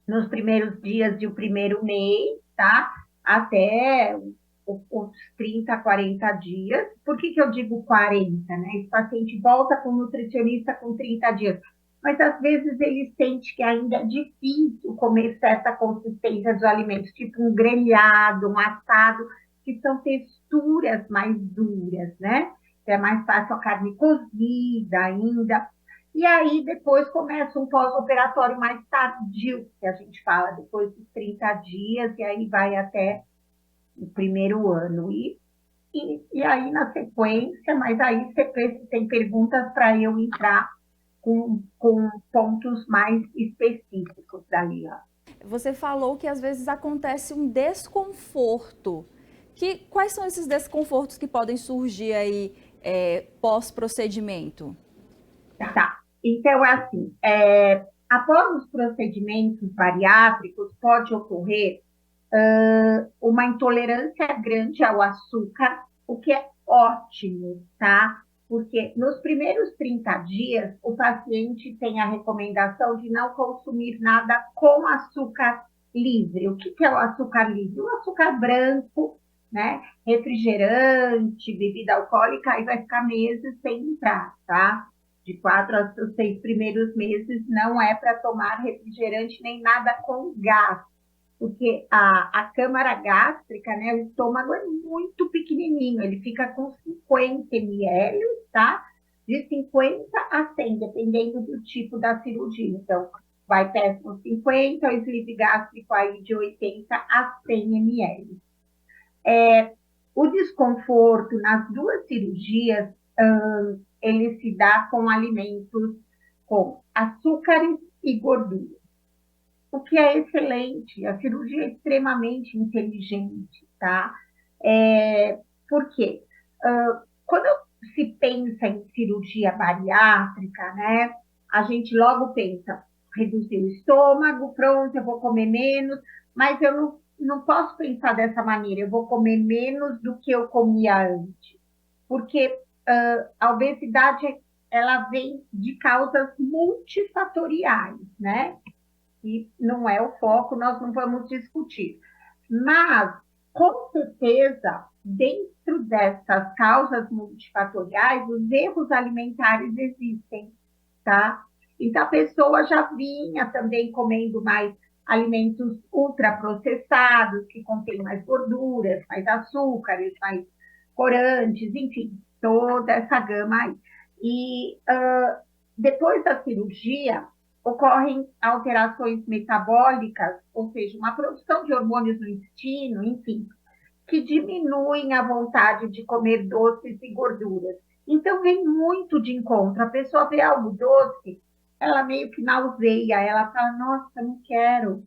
nos primeiros dias de o primeiro mês, tá? Até os 30, 40 dias. Por que eu digo 40, né? Esse paciente volta com o nutricionista com 30 dias. Mas às vezes ele sente que ainda é difícil comer certa consistência dos alimentos, tipo um grelhado, um assado, que são texturas mais duras, né? É mais fácil a carne cozida ainda. E aí depois começa um pós-operatório mais tardio, que a gente fala depois dos 30 dias, e aí vai até o primeiro ano. E aí na sequência, mas aí você tem perguntas para eu entrar com pontos mais específicos dali, ó. Você falou que às vezes acontece um desconforto. Quais são esses desconfortos que podem surgir aí pós-procedimento? Tá. Então, é assim, após os procedimentos bariátricos, pode ocorrer uma intolerância grande ao açúcar, o que é ótimo, tá? Porque nos primeiros 30 dias, o paciente tem a recomendação de não consumir nada com açúcar livre. O que é o açúcar livre? O açúcar branco, né? Refrigerante, bebida alcoólica, aí vai ficar meses sem entrar, tá? De 4 a 6 primeiros meses não é para tomar refrigerante nem nada com gás, porque a câmara gástrica, né, o estômago é muito pequenininho, ele fica com 50 ml, tá? De 50 a 100, dependendo do tipo da cirurgia. Então, vai péssimo 50, o sleeve gástrico aí de 80 a 100 ml. O desconforto nas duas cirurgias, ele se dá com alimentos com açúcares e gordura, o que é excelente. A cirurgia é extremamente inteligente, tá? Por quê? Quando se pensa em cirurgia bariátrica, né, a gente logo pensa, reduzir o estômago, pronto, eu vou comer menos, mas eu não posso pensar dessa maneira, eu vou comer menos do que eu comia antes, porque a obesidade, ela vem de causas multifatoriais, né? E não é o foco, nós não vamos discutir. Mas, com certeza, dentro dessas causas multifatoriais, os erros alimentares existem, tá? Então, a pessoa já vinha também comendo mais alimentos ultraprocessados, que contêm mais gorduras, mais açúcares, mais corantes, enfim, toda essa gama aí. E depois da cirurgia, ocorrem alterações metabólicas, ou seja, uma produção de hormônios no intestino, enfim, que diminuem a vontade de comer doces e gorduras. Então, vem muito de encontro. A pessoa vê algo doce, ela meio que nauseia, ela fala, nossa, não quero,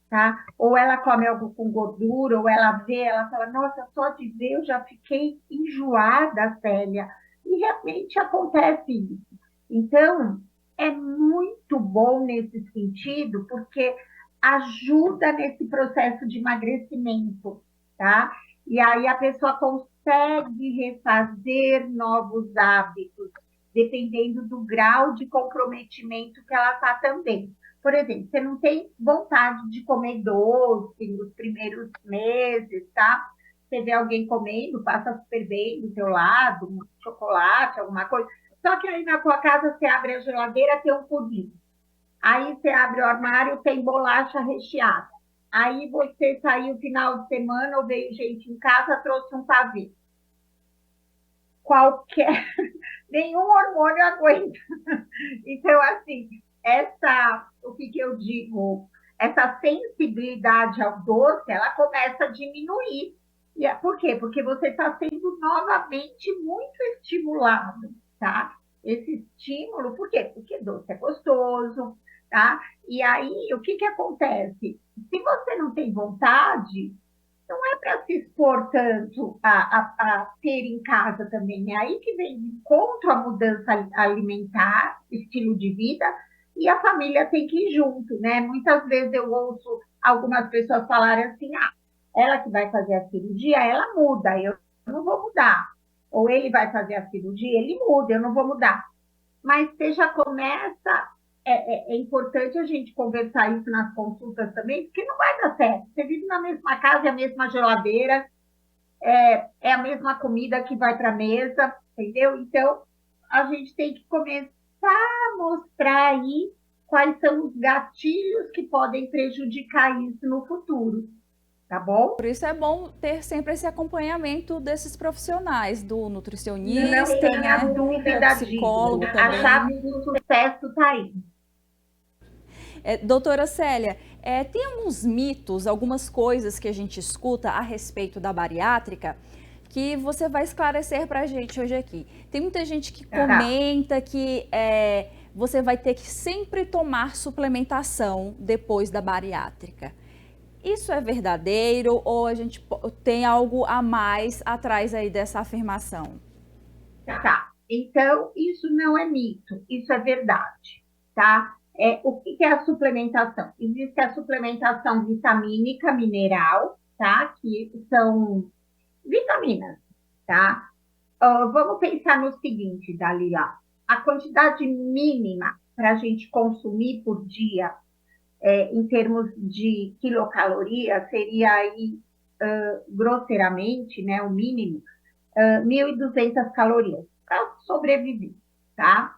tá? Ou ela come algo com gordura, ou ela vê, ela fala, nossa, só de ver eu já fiquei enjoada, Célia. E realmente acontece isso. Então, é muito bom nesse sentido, porque ajuda nesse processo de emagrecimento, tá? E aí a pessoa consegue refazer novos hábitos, dependendo do grau de comprometimento que ela está também. Por exemplo, você não tem vontade de comer doce nos primeiros meses, tá? Você vê alguém comendo, passa super bem do seu lado, um chocolate, alguma coisa. Só que aí na tua casa você abre a geladeira, tem um pudim. Aí você abre o armário, tem bolacha recheada. Aí você saiu final de semana, ou veio gente em casa, trouxe um pavê. Qualquer, nenhum hormônio aguenta. Então, assim, o que eu digo, essa sensibilidade ao doce, ela começa a diminuir. Por quê? Porque você está sendo novamente muito estimulado, tá? Esse estímulo, por quê? Porque doce é gostoso, tá? E aí, o que acontece? Se você não tem vontade, não é para se expor tanto a ter em casa também. É aí que vem de encontro a mudança alimentar, estilo de vida, e a família tem que ir junto, né? Muitas vezes eu ouço algumas pessoas falarem assim, ela que vai fazer a cirurgia, ela muda, eu não vou mudar. Ou ele vai fazer a cirurgia, ele muda, eu não vou mudar. Mas você já começa, é importante a gente conversar isso nas consultas também, porque não vai dar certo. Você vive na mesma casa, é a mesma geladeira, é a mesma comida que vai para a mesa, entendeu? Então, a gente tem que começar a mostrar aí quais são os gatilhos que podem prejudicar isso no futuro, tá bom? Por isso é bom ter sempre esse acompanhamento desses profissionais, do Não nutricionista, tenha né, dúvida do psicólogo disso. A também. chave do sucesso está aí. Doutora Célia, tem alguns mitos, algumas coisas que a gente escuta a respeito da bariátrica que você vai esclarecer para a gente hoje aqui. Tem muita gente que comenta que você vai ter que sempre tomar suplementação depois da bariátrica. Isso é verdadeiro ou a gente tem algo a mais atrás aí dessa afirmação? Tá, então isso não é mito, isso é verdade, tá? O que é a suplementação? Existe a suplementação vitamínica, mineral, tá? Que são vitaminas, tá? Vamos pensar no seguinte, Dalila, a quantidade mínima para a gente consumir por dia, em termos de quilocalorias, seria aí, grosseiramente, né, o mínimo, 1.200 calorias para sobreviver, tá?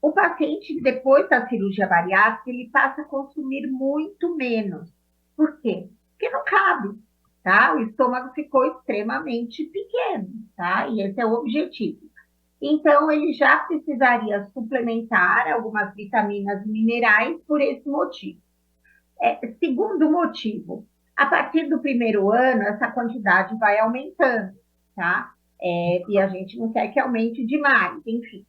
O paciente, depois da cirurgia bariátrica, ele passa a consumir muito menos. Por quê? Porque não cabe, tá? O estômago ficou extremamente pequeno, tá? E esse é o objetivo. Então, ele já precisaria suplementar algumas vitaminas e minerais por esse motivo. Segundo motivo, a partir do primeiro ano, essa quantidade vai aumentando, tá? E a gente não quer que aumente demais, enfim.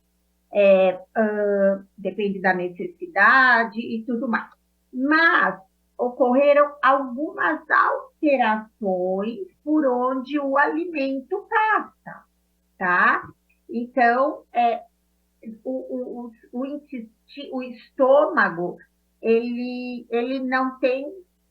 Depende da necessidade e tudo mais. Mas ocorreram algumas alterações por onde o alimento passa, tá? Então, o estômago, ele não tem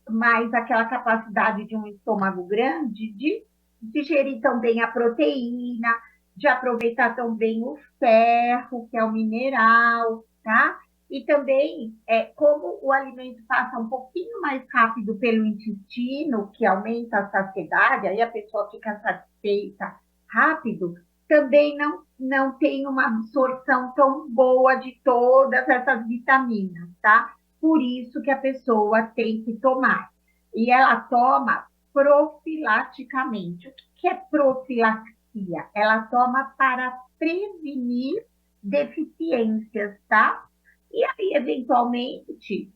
mais aquela capacidade de um estômago grande de digerir tão bem a proteína, de aproveitar tão bem o ferro, que é o mineral, tá? E também, como o alimento passa um pouquinho mais rápido pelo intestino, que aumenta a saciedade, aí a pessoa fica satisfeita rápido, também não tem uma absorção tão boa de todas essas vitaminas, tá? Por isso que a pessoa tem que tomar. E ela toma profilaticamente. O que é profilaxia? Ela toma para prevenir deficiências, tá? E aí, eventualmente,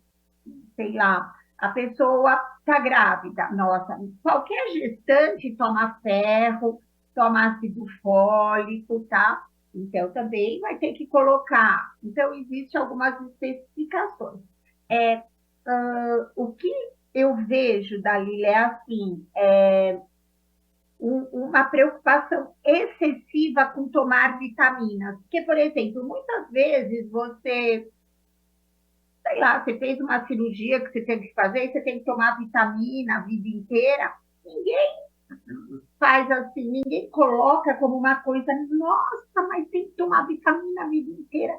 sei lá, a pessoa está grávida. Nossa, qualquer gestante toma ferro, toma ácido fólico, tá? Então, também vai ter que colocar. Então, existem algumas especificações. O que eu vejo, Dalila, é assim, uma preocupação excessiva com tomar vitaminas. Porque, por exemplo, muitas vezes você, sei lá, você fez uma cirurgia que você teve que fazer e você tem que tomar vitamina a vida inteira. Ninguém faz assim, ninguém coloca como uma coisa, nossa, mas tem que tomar vitamina a vida inteira.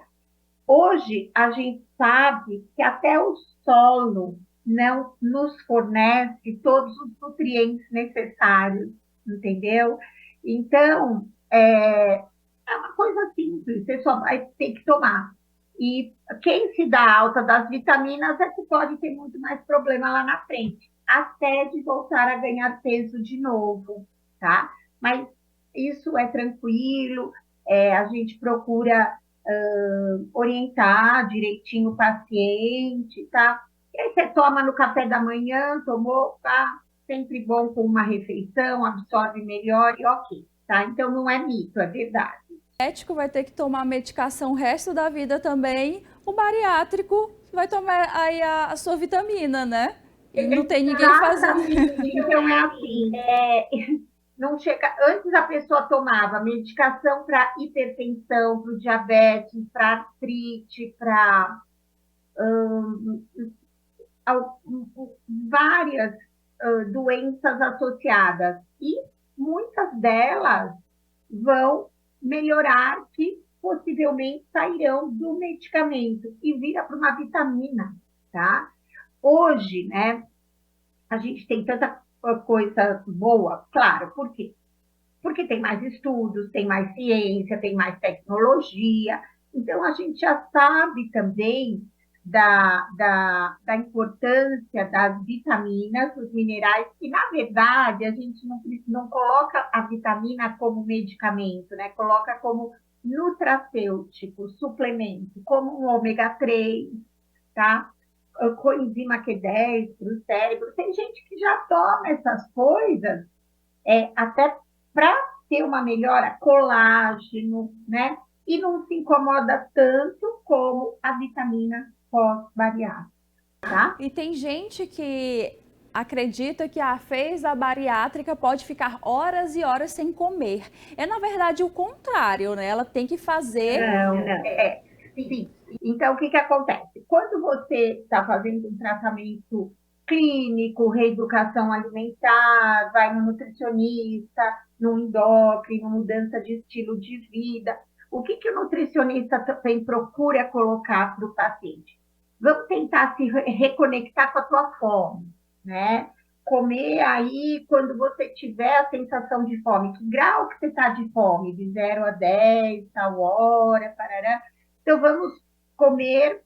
Hoje, a gente sabe que até o solo não nos fornece todos os nutrientes necessários, entendeu? Então, é uma coisa simples, você só vai ter que tomar. E quem se dá alta das vitaminas é que pode ter muito mais problema lá na frente, até de voltar a ganhar peso de novo, tá? Mas isso é tranquilo, a gente procura orientar direitinho o paciente, tá? E aí você toma no café da manhã, tomou, tá? Sempre bom com uma refeição, absorve melhor e ok, tá? Então não é mito, é verdade. O diabético vai ter que tomar medicação o resto da vida também, o bariátrico vai tomar aí a sua vitamina, né? E não tem ninguém fazendo. Então é assim, não chega. Antes a pessoa tomava medicação para hipertensão, para diabetes, para artrite, para várias doenças associadas. E muitas delas vão melhorar, que possivelmente sairão do medicamento e vira para uma vitamina, tá? Hoje, né, a gente tem tanta coisa boa, claro, por quê? Porque tem mais estudos, tem mais ciência, tem mais tecnologia. Então, a gente já sabe também da importância das vitaminas, dos minerais, e, na verdade, a gente não coloca a vitamina como medicamento, né? Coloca como nutracêutico, suplemento, como um ômega 3, tá? Coenzima Q10 para o cérebro. Tem gente que já toma essas coisas até para ter uma melhora, colágeno, né? E não se incomoda tanto como a vitamina pós-bariátrica, tá? E tem gente que acredita que fez a bariátrica pode ficar horas e horas sem comer. É, na verdade, o contrário, né? Ela tem que fazer... Não, sim. Então, o que acontece? Quando você está fazendo um tratamento clínico, reeducação alimentar, vai no nutricionista, no endócrino, mudança de estilo de vida, o que o nutricionista também procura colocar para o paciente? Vamos tentar se reconectar com a tua fome, né? Comer aí quando você tiver a sensação de fome. Que grau que você está de fome? De 0 a 10, tal hora, parará. Então, vamos comer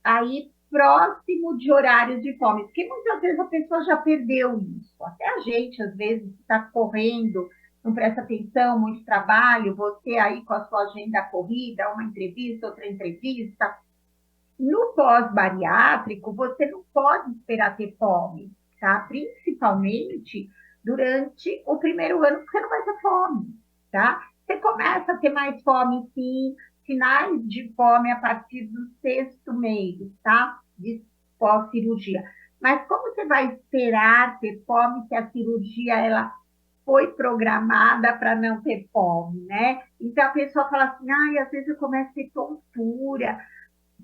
aí próximo de horários de fome, porque muitas vezes a pessoa já perdeu isso. Até a gente, às vezes, está correndo, não presta atenção, muito trabalho, você aí com a sua agenda corrida, uma entrevista, outra entrevista. No pós-bariátrico, você não pode esperar ter fome, tá? Principalmente durante o primeiro ano, porque você não vai ter fome, tá? Você começa a ter mais fome, sim, sinais de fome a partir do sexto mês, tá? De pós-cirurgia. Mas como você vai esperar ter fome se a cirurgia ela foi programada para não ter fome, né? Então a pessoa fala assim, ai, às vezes eu começo a ter tontura,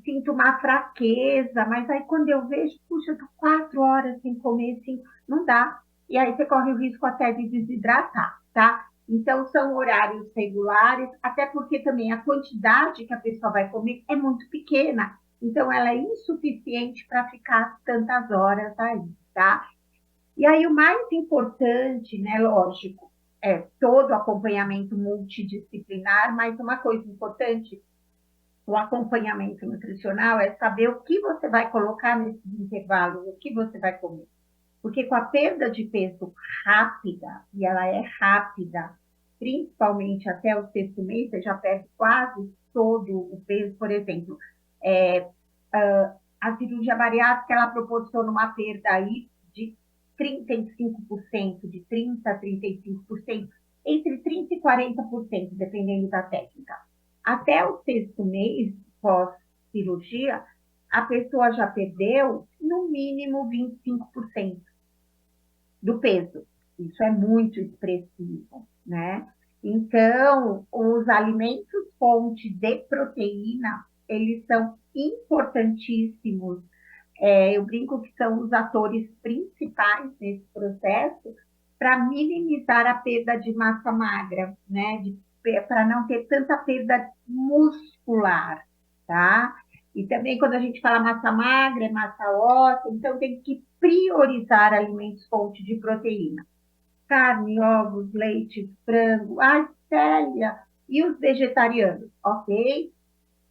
sinto uma fraqueza, mas aí quando eu vejo, puxa, eu tô 4 horas sem comer, assim, não dá. E aí você corre o risco até de desidratar, tá? Então, são horários regulares, até porque também a quantidade que a pessoa vai comer é muito pequena. Então, ela é insuficiente para ficar tantas horas aí, tá? E aí, o mais importante, né, lógico, é todo o acompanhamento multidisciplinar, mas uma coisa importante o acompanhamento nutricional é saber o que você vai colocar nesses intervalos, o que você vai comer. Porque com a perda de peso rápida, e ela é rápida, principalmente até o sexto mês, você já perde quase todo o peso. Por exemplo, é, a cirurgia bariátrica, ela proporciona uma perda aí de 35%, de 30% a 35%, entre 30% e 40%, dependendo da técnica. Até o sexto mês pós-cirurgia, a pessoa já perdeu, no mínimo, 25% do peso. Isso é muito expressivo, né? Então, os alimentos fonte de proteína, eles são importantíssimos. Eu brinco que são os atores principais nesse processo para minimizar a perda de massa magra, né? Para não ter tanta perda muscular, tá? E também quando a gente fala massa magra, é massa óssea, então tem que priorizar alimentos fonte de proteína. Carne, ovos, leite, frango, ai, Célia, e os vegetarianos, ok?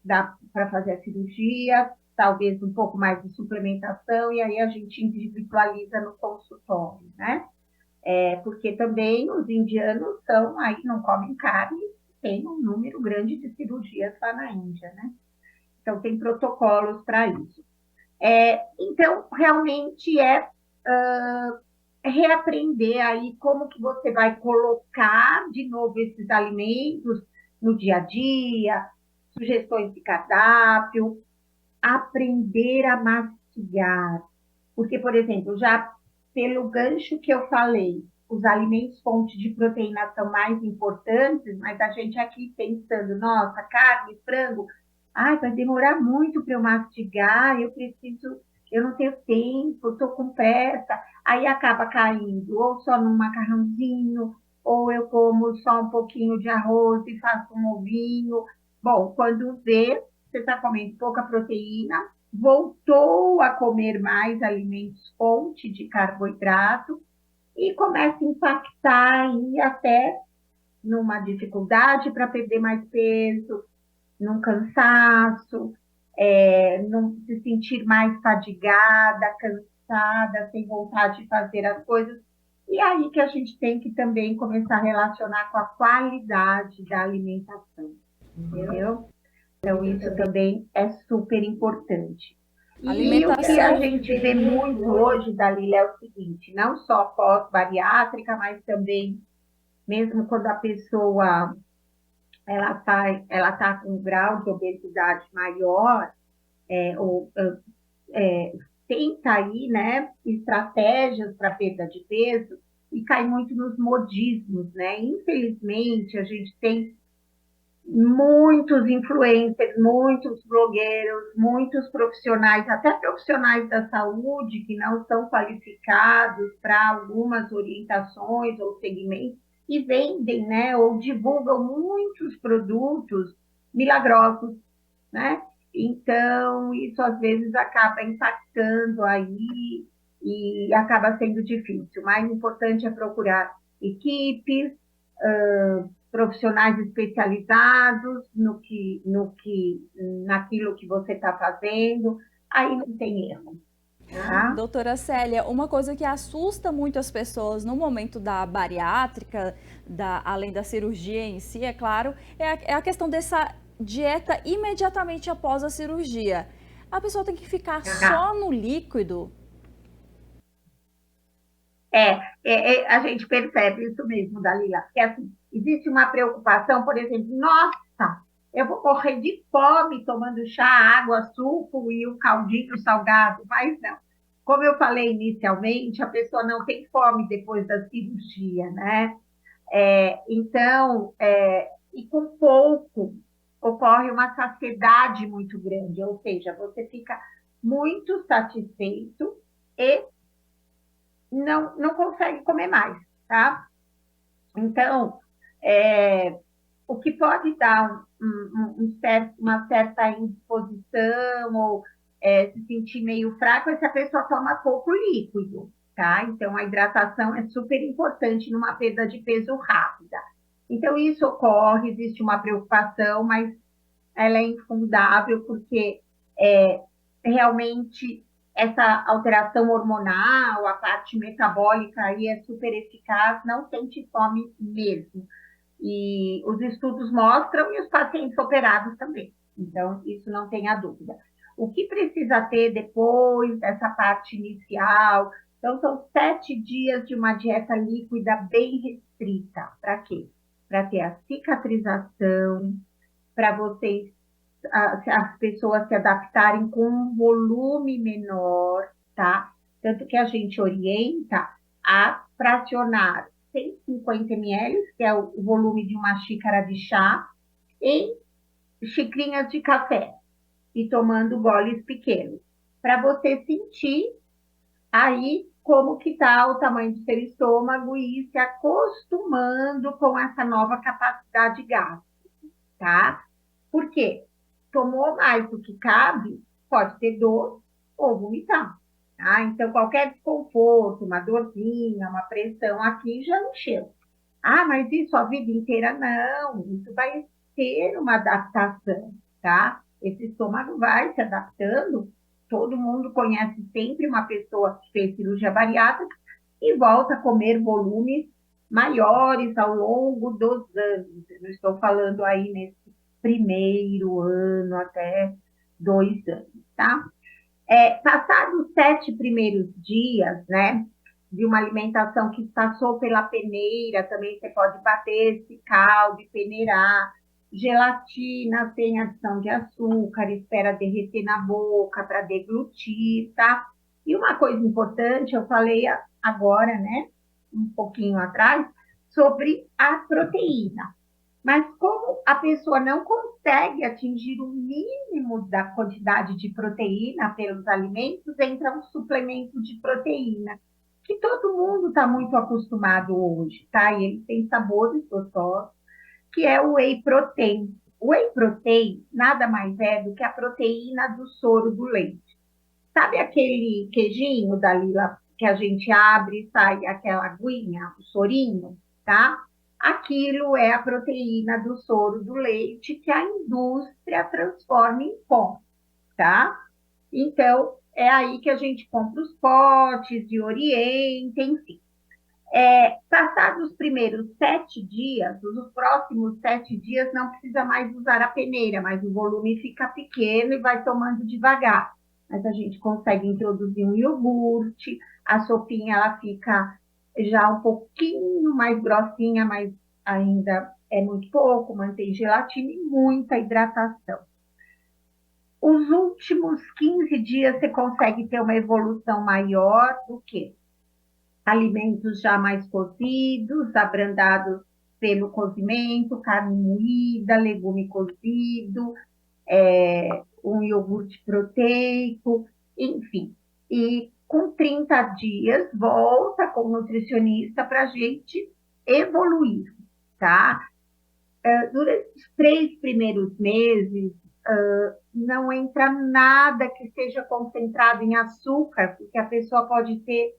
Dá para fazer a cirurgia, talvez um pouco mais de suplementação, e aí a gente individualiza no consultório, né? Porque também os indianos são, aí não comem carne, tem um número grande de cirurgias lá na Índia, né? Então, tem protocolos para isso. Então, realmente reaprender aí como que você vai colocar de novo esses alimentos no dia a dia, sugestões de cardápio, aprender a mastigar. Porque, por exemplo, já pelo gancho que eu falei, os alimentos fonte de proteína são mais importantes, mas a gente aqui pensando, nossa, carne, frango, ai, vai demorar muito para eu mastigar, eu não tenho tempo, estou com pressa, aí acaba caindo ou só num macarrãozinho, ou eu como só um pouquinho de arroz e faço um ovinho. Bom, quando vê, você está comendo pouca proteína, voltou a comer mais alimentos fonte de carboidrato e começa a impactar aí até numa dificuldade para perder mais peso, num cansaço, num se sentir mais fadigada, cansada, sem vontade de fazer as coisas. E aí que a gente tem que também começar a relacionar com a qualidade da alimentação, entendeu? Então, isso também é super importante. E o que a Alimentação. gente vê muito hoje, Dalila, é o seguinte, não só pós-bariátrica, mas também, mesmo quando a pessoa ela tá com um grau de obesidade maior, ou tenta aí, né, estratégias para perda de peso e cai muito nos modismos, né? Infelizmente, a gente tem muitos influencers, muitos blogueiros, muitos profissionais, até profissionais da saúde que não são qualificados para algumas orientações ou segmentos e vendem, né, ou divulgam muitos produtos milagrosos, né? Então, isso às vezes acaba impactando aí e acaba sendo difícil. O mais importante é procurar equipes, profissionais especializados naquilo que você está fazendo, aí não tem erro. Tá? Doutora Célia, uma coisa que assusta muito as pessoas no momento da bariátrica, além da cirurgia em si, é claro, é a questão dessa dieta imediatamente após a cirurgia. A pessoa tem que ficar só no líquido? A gente percebe isso mesmo, Dalila, porque assim, existe uma preocupação, por exemplo, nossa, eu vou morrer de fome tomando chá, água, suco e um caldinho salgado, mas não. Como eu falei inicialmente, a pessoa não tem fome depois da cirurgia, né? Então, e com pouco ocorre uma saciedade muito grande, ou seja, você fica muito satisfeito e não consegue comer mais, tá? Então, o que pode dar uma certa indisposição ou se sentir meio fraco é se a pessoa toma pouco líquido, tá? Então, a hidratação é super importante numa perda de peso rápida. Então, isso ocorre, existe uma preocupação, mas ela é infundável, porque realmente essa alteração hormonal, a parte metabólica aí é super eficaz, não sente fome mesmo. E os estudos mostram e os pacientes operados também. Então, isso não tenha dúvida. O que precisa ter depois dessa parte inicial? Então, são 7 dias de uma dieta líquida bem restrita. Para quê? Para ter a cicatrização, para vocês, as pessoas se adaptarem com um volume menor, tá? Tanto que a gente orienta a fracionar 150 ml, que é o volume de uma xícara de chá, em xicrinhas de café e tomando goles pequenos, para você sentir aí como que está o tamanho do seu estômago e ir se acostumando com essa nova capacidade gástrica, tá? Por quê? Tomou mais do que cabe, pode ter dor ou vomitar. Tá? Então, qualquer desconforto, uma dorzinha, uma pressão aqui já encheu. Ah, mas isso a vida inteira? Não, isso vai ter uma adaptação, tá? Esse estômago vai se adaptando. Todo mundo conhece sempre uma pessoa que fez cirurgia bariátrica e volta a comer volumes maiores ao longo dos anos. Eu não estou falando aí nesse primeiro ano até 2 anos, tá? Passados os 7 primeiros dias, né, de uma alimentação que passou pela peneira, também você pode bater esse caldo e peneirar. Gelatina sem adição de açúcar, espera derreter na boca para deglutir, tá? E uma coisa importante, eu falei agora, né, um pouquinho atrás, sobre a proteína. Mas como a pessoa não consegue atingir o mínimo da quantidade de proteína pelos alimentos, entra um suplemento de proteína, que todo mundo está muito acostumado hoje, tá? E ele tem sabores gostosos, que é o whey protein. O whey protein nada mais é do que a proteína do soro do leite. Sabe aquele queijinho, Dalila, que a gente abre e sai aquela aguinha, o sorinho, tá? Aquilo é a proteína do soro do leite que a indústria transforma em pó, tá? Então, é aí que a gente compra os potes de orienta, enfim. Passados os primeiros 7 dias, os próximos 7 dias não precisa mais usar a peneira, mas o volume fica pequeno e vai tomando devagar. Mas a gente consegue introduzir um iogurte, a sopinha ela fica já um pouquinho mais grossinha, mas ainda é muito pouco, mantém gelatina e muita hidratação. Os últimos 15 dias você consegue ter uma evolução maior do que alimentos já mais cozidos, abrandados pelo cozimento, carne moída, legume cozido, um iogurte proteico, enfim. E com 30 dias, volta com o nutricionista para a gente evoluir, tá? Durante os 3 primeiros meses, não entra nada que seja concentrado em açúcar, porque a pessoa pode ter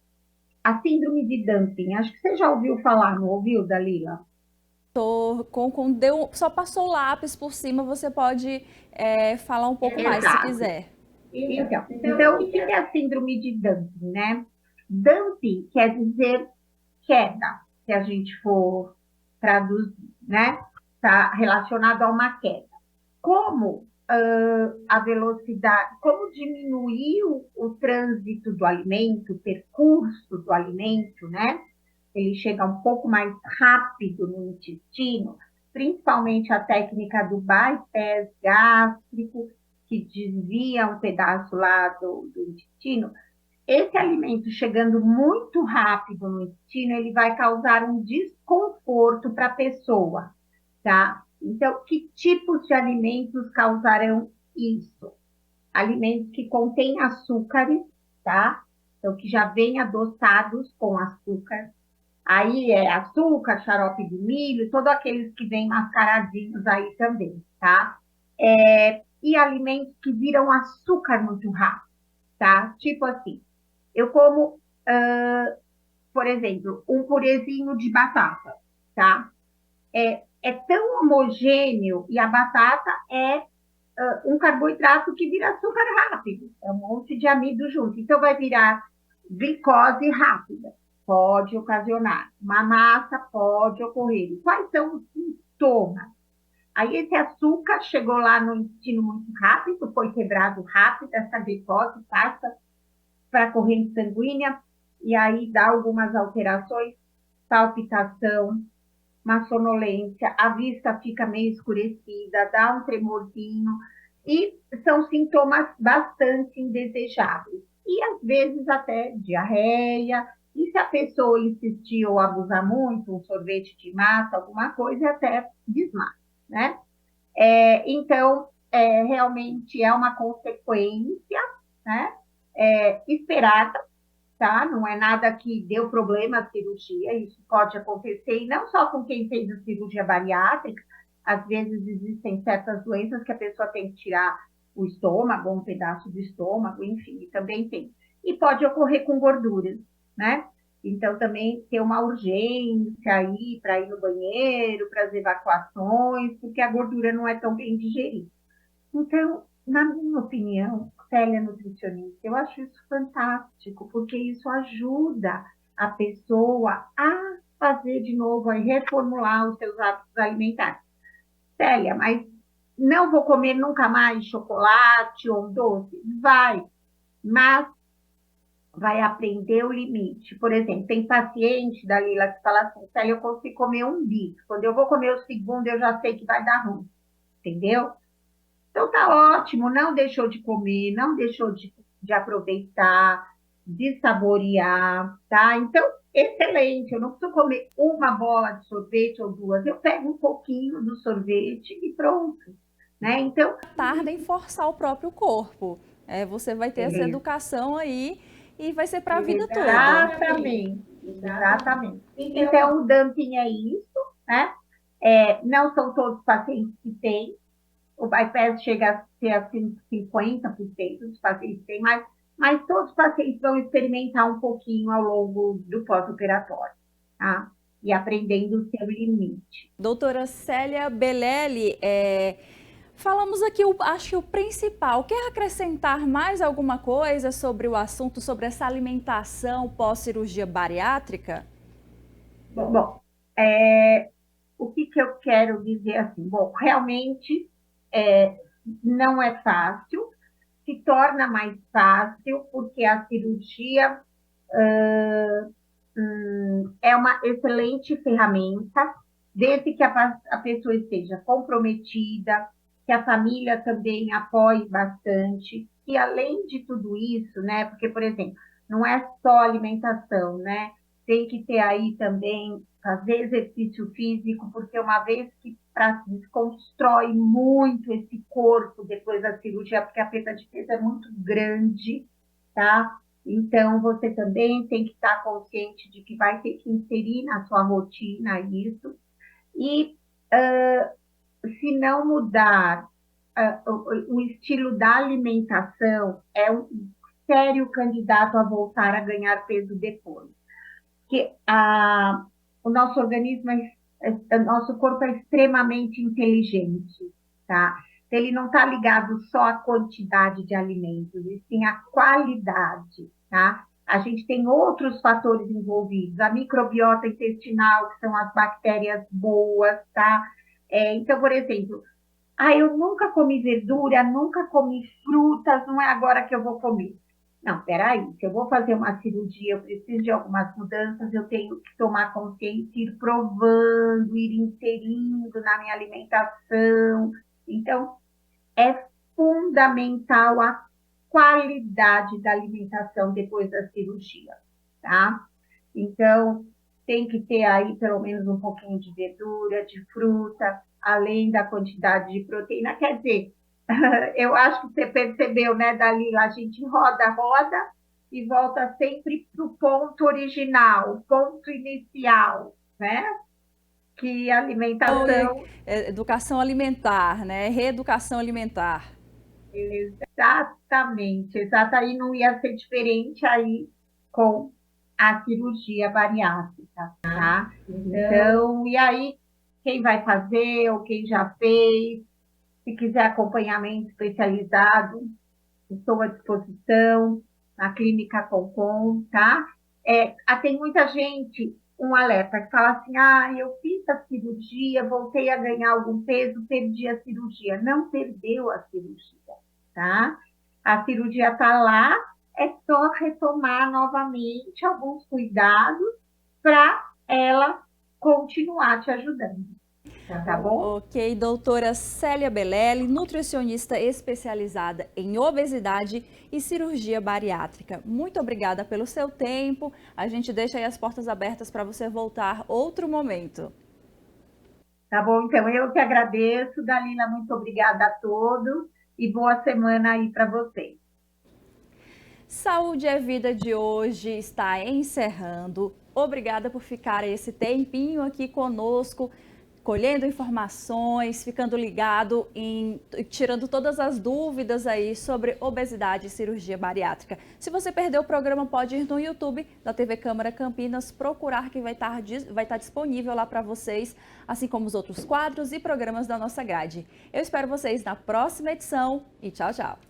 a síndrome de dumping. Acho que você já ouviu falar, não ouviu, Dalila? doutor Concon só passou o lápis por cima, você pode falar um pouco mais, se Exato. quiser. Então, o que é a síndrome de Dumping, né? Dumping quer dizer queda, se a gente for traduzir, né? Está relacionado a uma queda. Como a velocidade, como diminuir o trânsito do alimento, o percurso do alimento, né? Ele chega um pouco mais rápido no intestino, principalmente a técnica do bypass gástrico, que desvia um pedaço lá do intestino. Esse alimento chegando muito rápido no intestino, ele vai causar um desconforto para a pessoa, tá? Então, que tipos de alimentos causarão isso? Alimentos que contêm açúcares, tá? Então, que já vêm adoçados com açúcar. Aí é açúcar, xarope de milho, todos aqueles que vêm mascaradinhos aí também, tá? E alimentos que viram açúcar muito rápido, tá? Tipo assim, eu como, por exemplo, um purezinho de batata, tá? É tão homogêneo e a batata é um carboidrato que vira açúcar rápido, é um monte de amido junto. Então, vai virar glicose rápida, pode ocasionar. Uma massa pode ocorrer. E quais são os sintomas? Aí, esse açúcar chegou lá no intestino muito rápido, foi quebrado rápido, essa glicose passa para a corrente sanguínea, e aí dá algumas alterações, palpitação, uma sonolência, a vista fica meio escurecida, dá um tremorzinho, e são sintomas bastante indesejáveis. E às vezes até diarreia, e se a pessoa insistir ou abusar muito, um sorvete de massa, alguma coisa, até desmaio, né? Então, realmente é uma consequência, né? Esperada, tá? Não é nada que deu problema à cirurgia, isso pode acontecer, e não só com quem fez a cirurgia bariátrica, às vezes existem certas doenças que a pessoa tem que tirar o estômago, um pedaço do estômago, enfim, e também tem. E pode ocorrer com gorduras, né? Então, também ter uma urgência aí para ir no banheiro, para as evacuações, porque a gordura não é tão bem digerida. Então, na minha opinião, Célia nutricionista, eu acho isso fantástico, porque isso ajuda a pessoa a fazer de novo, a reformular os seus hábitos alimentares. Célia, mas não vou comer nunca mais chocolate ou doce? Vai, mas vai aprender o limite. Por exemplo, tem paciente da Lila que fala assim, Célia, eu consigo comer um bico. Quando eu vou comer o segundo, eu já sei que vai dar ruim, entendeu? Então tá ótimo, não deixou de comer, não deixou de aproveitar, de saborear, tá? Então, excelente, eu não preciso comer uma bola de sorvete ou duas, eu pego um pouquinho do sorvete e pronto, né? Então, Tarda em forçar o próprio corpo. Você vai ter essa educação aí e vai ser para a vida toda. exatamente, exatamente. Então, o dumping é isso, né? Não são todos os pacientes que têm, o bypass chega a ser assim 50% dos pacientes têm, mas todos os pacientes vão experimentar um pouquinho ao longo do pós-operatório, tá? E aprendendo o seu limite. Doutora Célia Belelli, falamos aqui, acho que o principal. Quer acrescentar mais alguma coisa sobre o assunto, sobre essa alimentação pós-cirurgia bariátrica? Bom, o que eu quero dizer assim? Bom, realmente não é fácil, se torna mais fácil porque a cirurgia é uma excelente ferramenta, desde que a pessoa esteja comprometida, que a família também apoie bastante. E além de tudo isso, né? Porque, por exemplo, não é só alimentação, né? Tem que ter aí também fazer exercício físico, porque uma vez que desconstrói muito esse corpo depois da cirurgia, porque a perda de peso é muito grande, tá? Então, você também tem que estar consciente de que vai ter que inserir na sua rotina isso. E se não mudar o estilo da alimentação, é um sério candidato a voltar a ganhar peso depois. Porque o nosso organismo é Nosso corpo é extremamente inteligente, tá? Ele não está ligado só à quantidade de alimentos, e sim à qualidade, tá? A gente tem outros fatores envolvidos, a microbiota intestinal, que são as bactérias boas, tá? Então, por exemplo, eu nunca comi verdura, nunca comi frutas, não é agora que eu vou comer. Não, peraí, se eu vou fazer uma cirurgia, eu preciso de algumas mudanças, eu tenho que tomar consciência, ir provando, ir inserindo na minha alimentação. Então, é fundamental a qualidade da alimentação depois da cirurgia, tá? Então, tem que ter aí pelo menos um pouquinho de verdura, de fruta, além da quantidade de proteína. Quer dizer, eu acho que você percebeu, né, Dalila? A gente roda, roda e volta sempre para o ponto original, o ponto inicial, né? Que a alimentação. Educação alimentar, né? Reeducação alimentar. Exatamente, exato. Aí não ia ser diferente aí com a cirurgia bariátrica, tá? Então, e aí, quem vai fazer ou quem já fez, se quiser acompanhamento especializado, estou à disposição na Clínica Concon, tá? Tem muita gente, um alerta, que fala assim, eu fiz a cirurgia, voltei a ganhar algum peso, perdi a cirurgia. Não perdeu a cirurgia, tá? A cirurgia está lá, é só retomar novamente alguns cuidados para ela continuar te ajudando. Tá bom? Ok, doutora Célia Belelli, nutricionista especializada em obesidade e cirurgia bariátrica. Muito obrigada pelo seu tempo. A gente deixa aí as portas abertas para você voltar outro momento. Tá bom, então eu que agradeço, Dalila, muito obrigada a todos e boa semana aí para vocês. Saúde é Vida de hoje está encerrando. Obrigada por ficar esse tempinho aqui conosco, colhendo informações, ficando ligado tirando todas as dúvidas aí sobre obesidade e cirurgia bariátrica. Se você perdeu o programa, pode ir no YouTube da TV Câmara Campinas, procurar que vai estar disponível lá para vocês, assim como os outros quadros e programas da nossa grade. Eu espero vocês na próxima edição e tchau, tchau!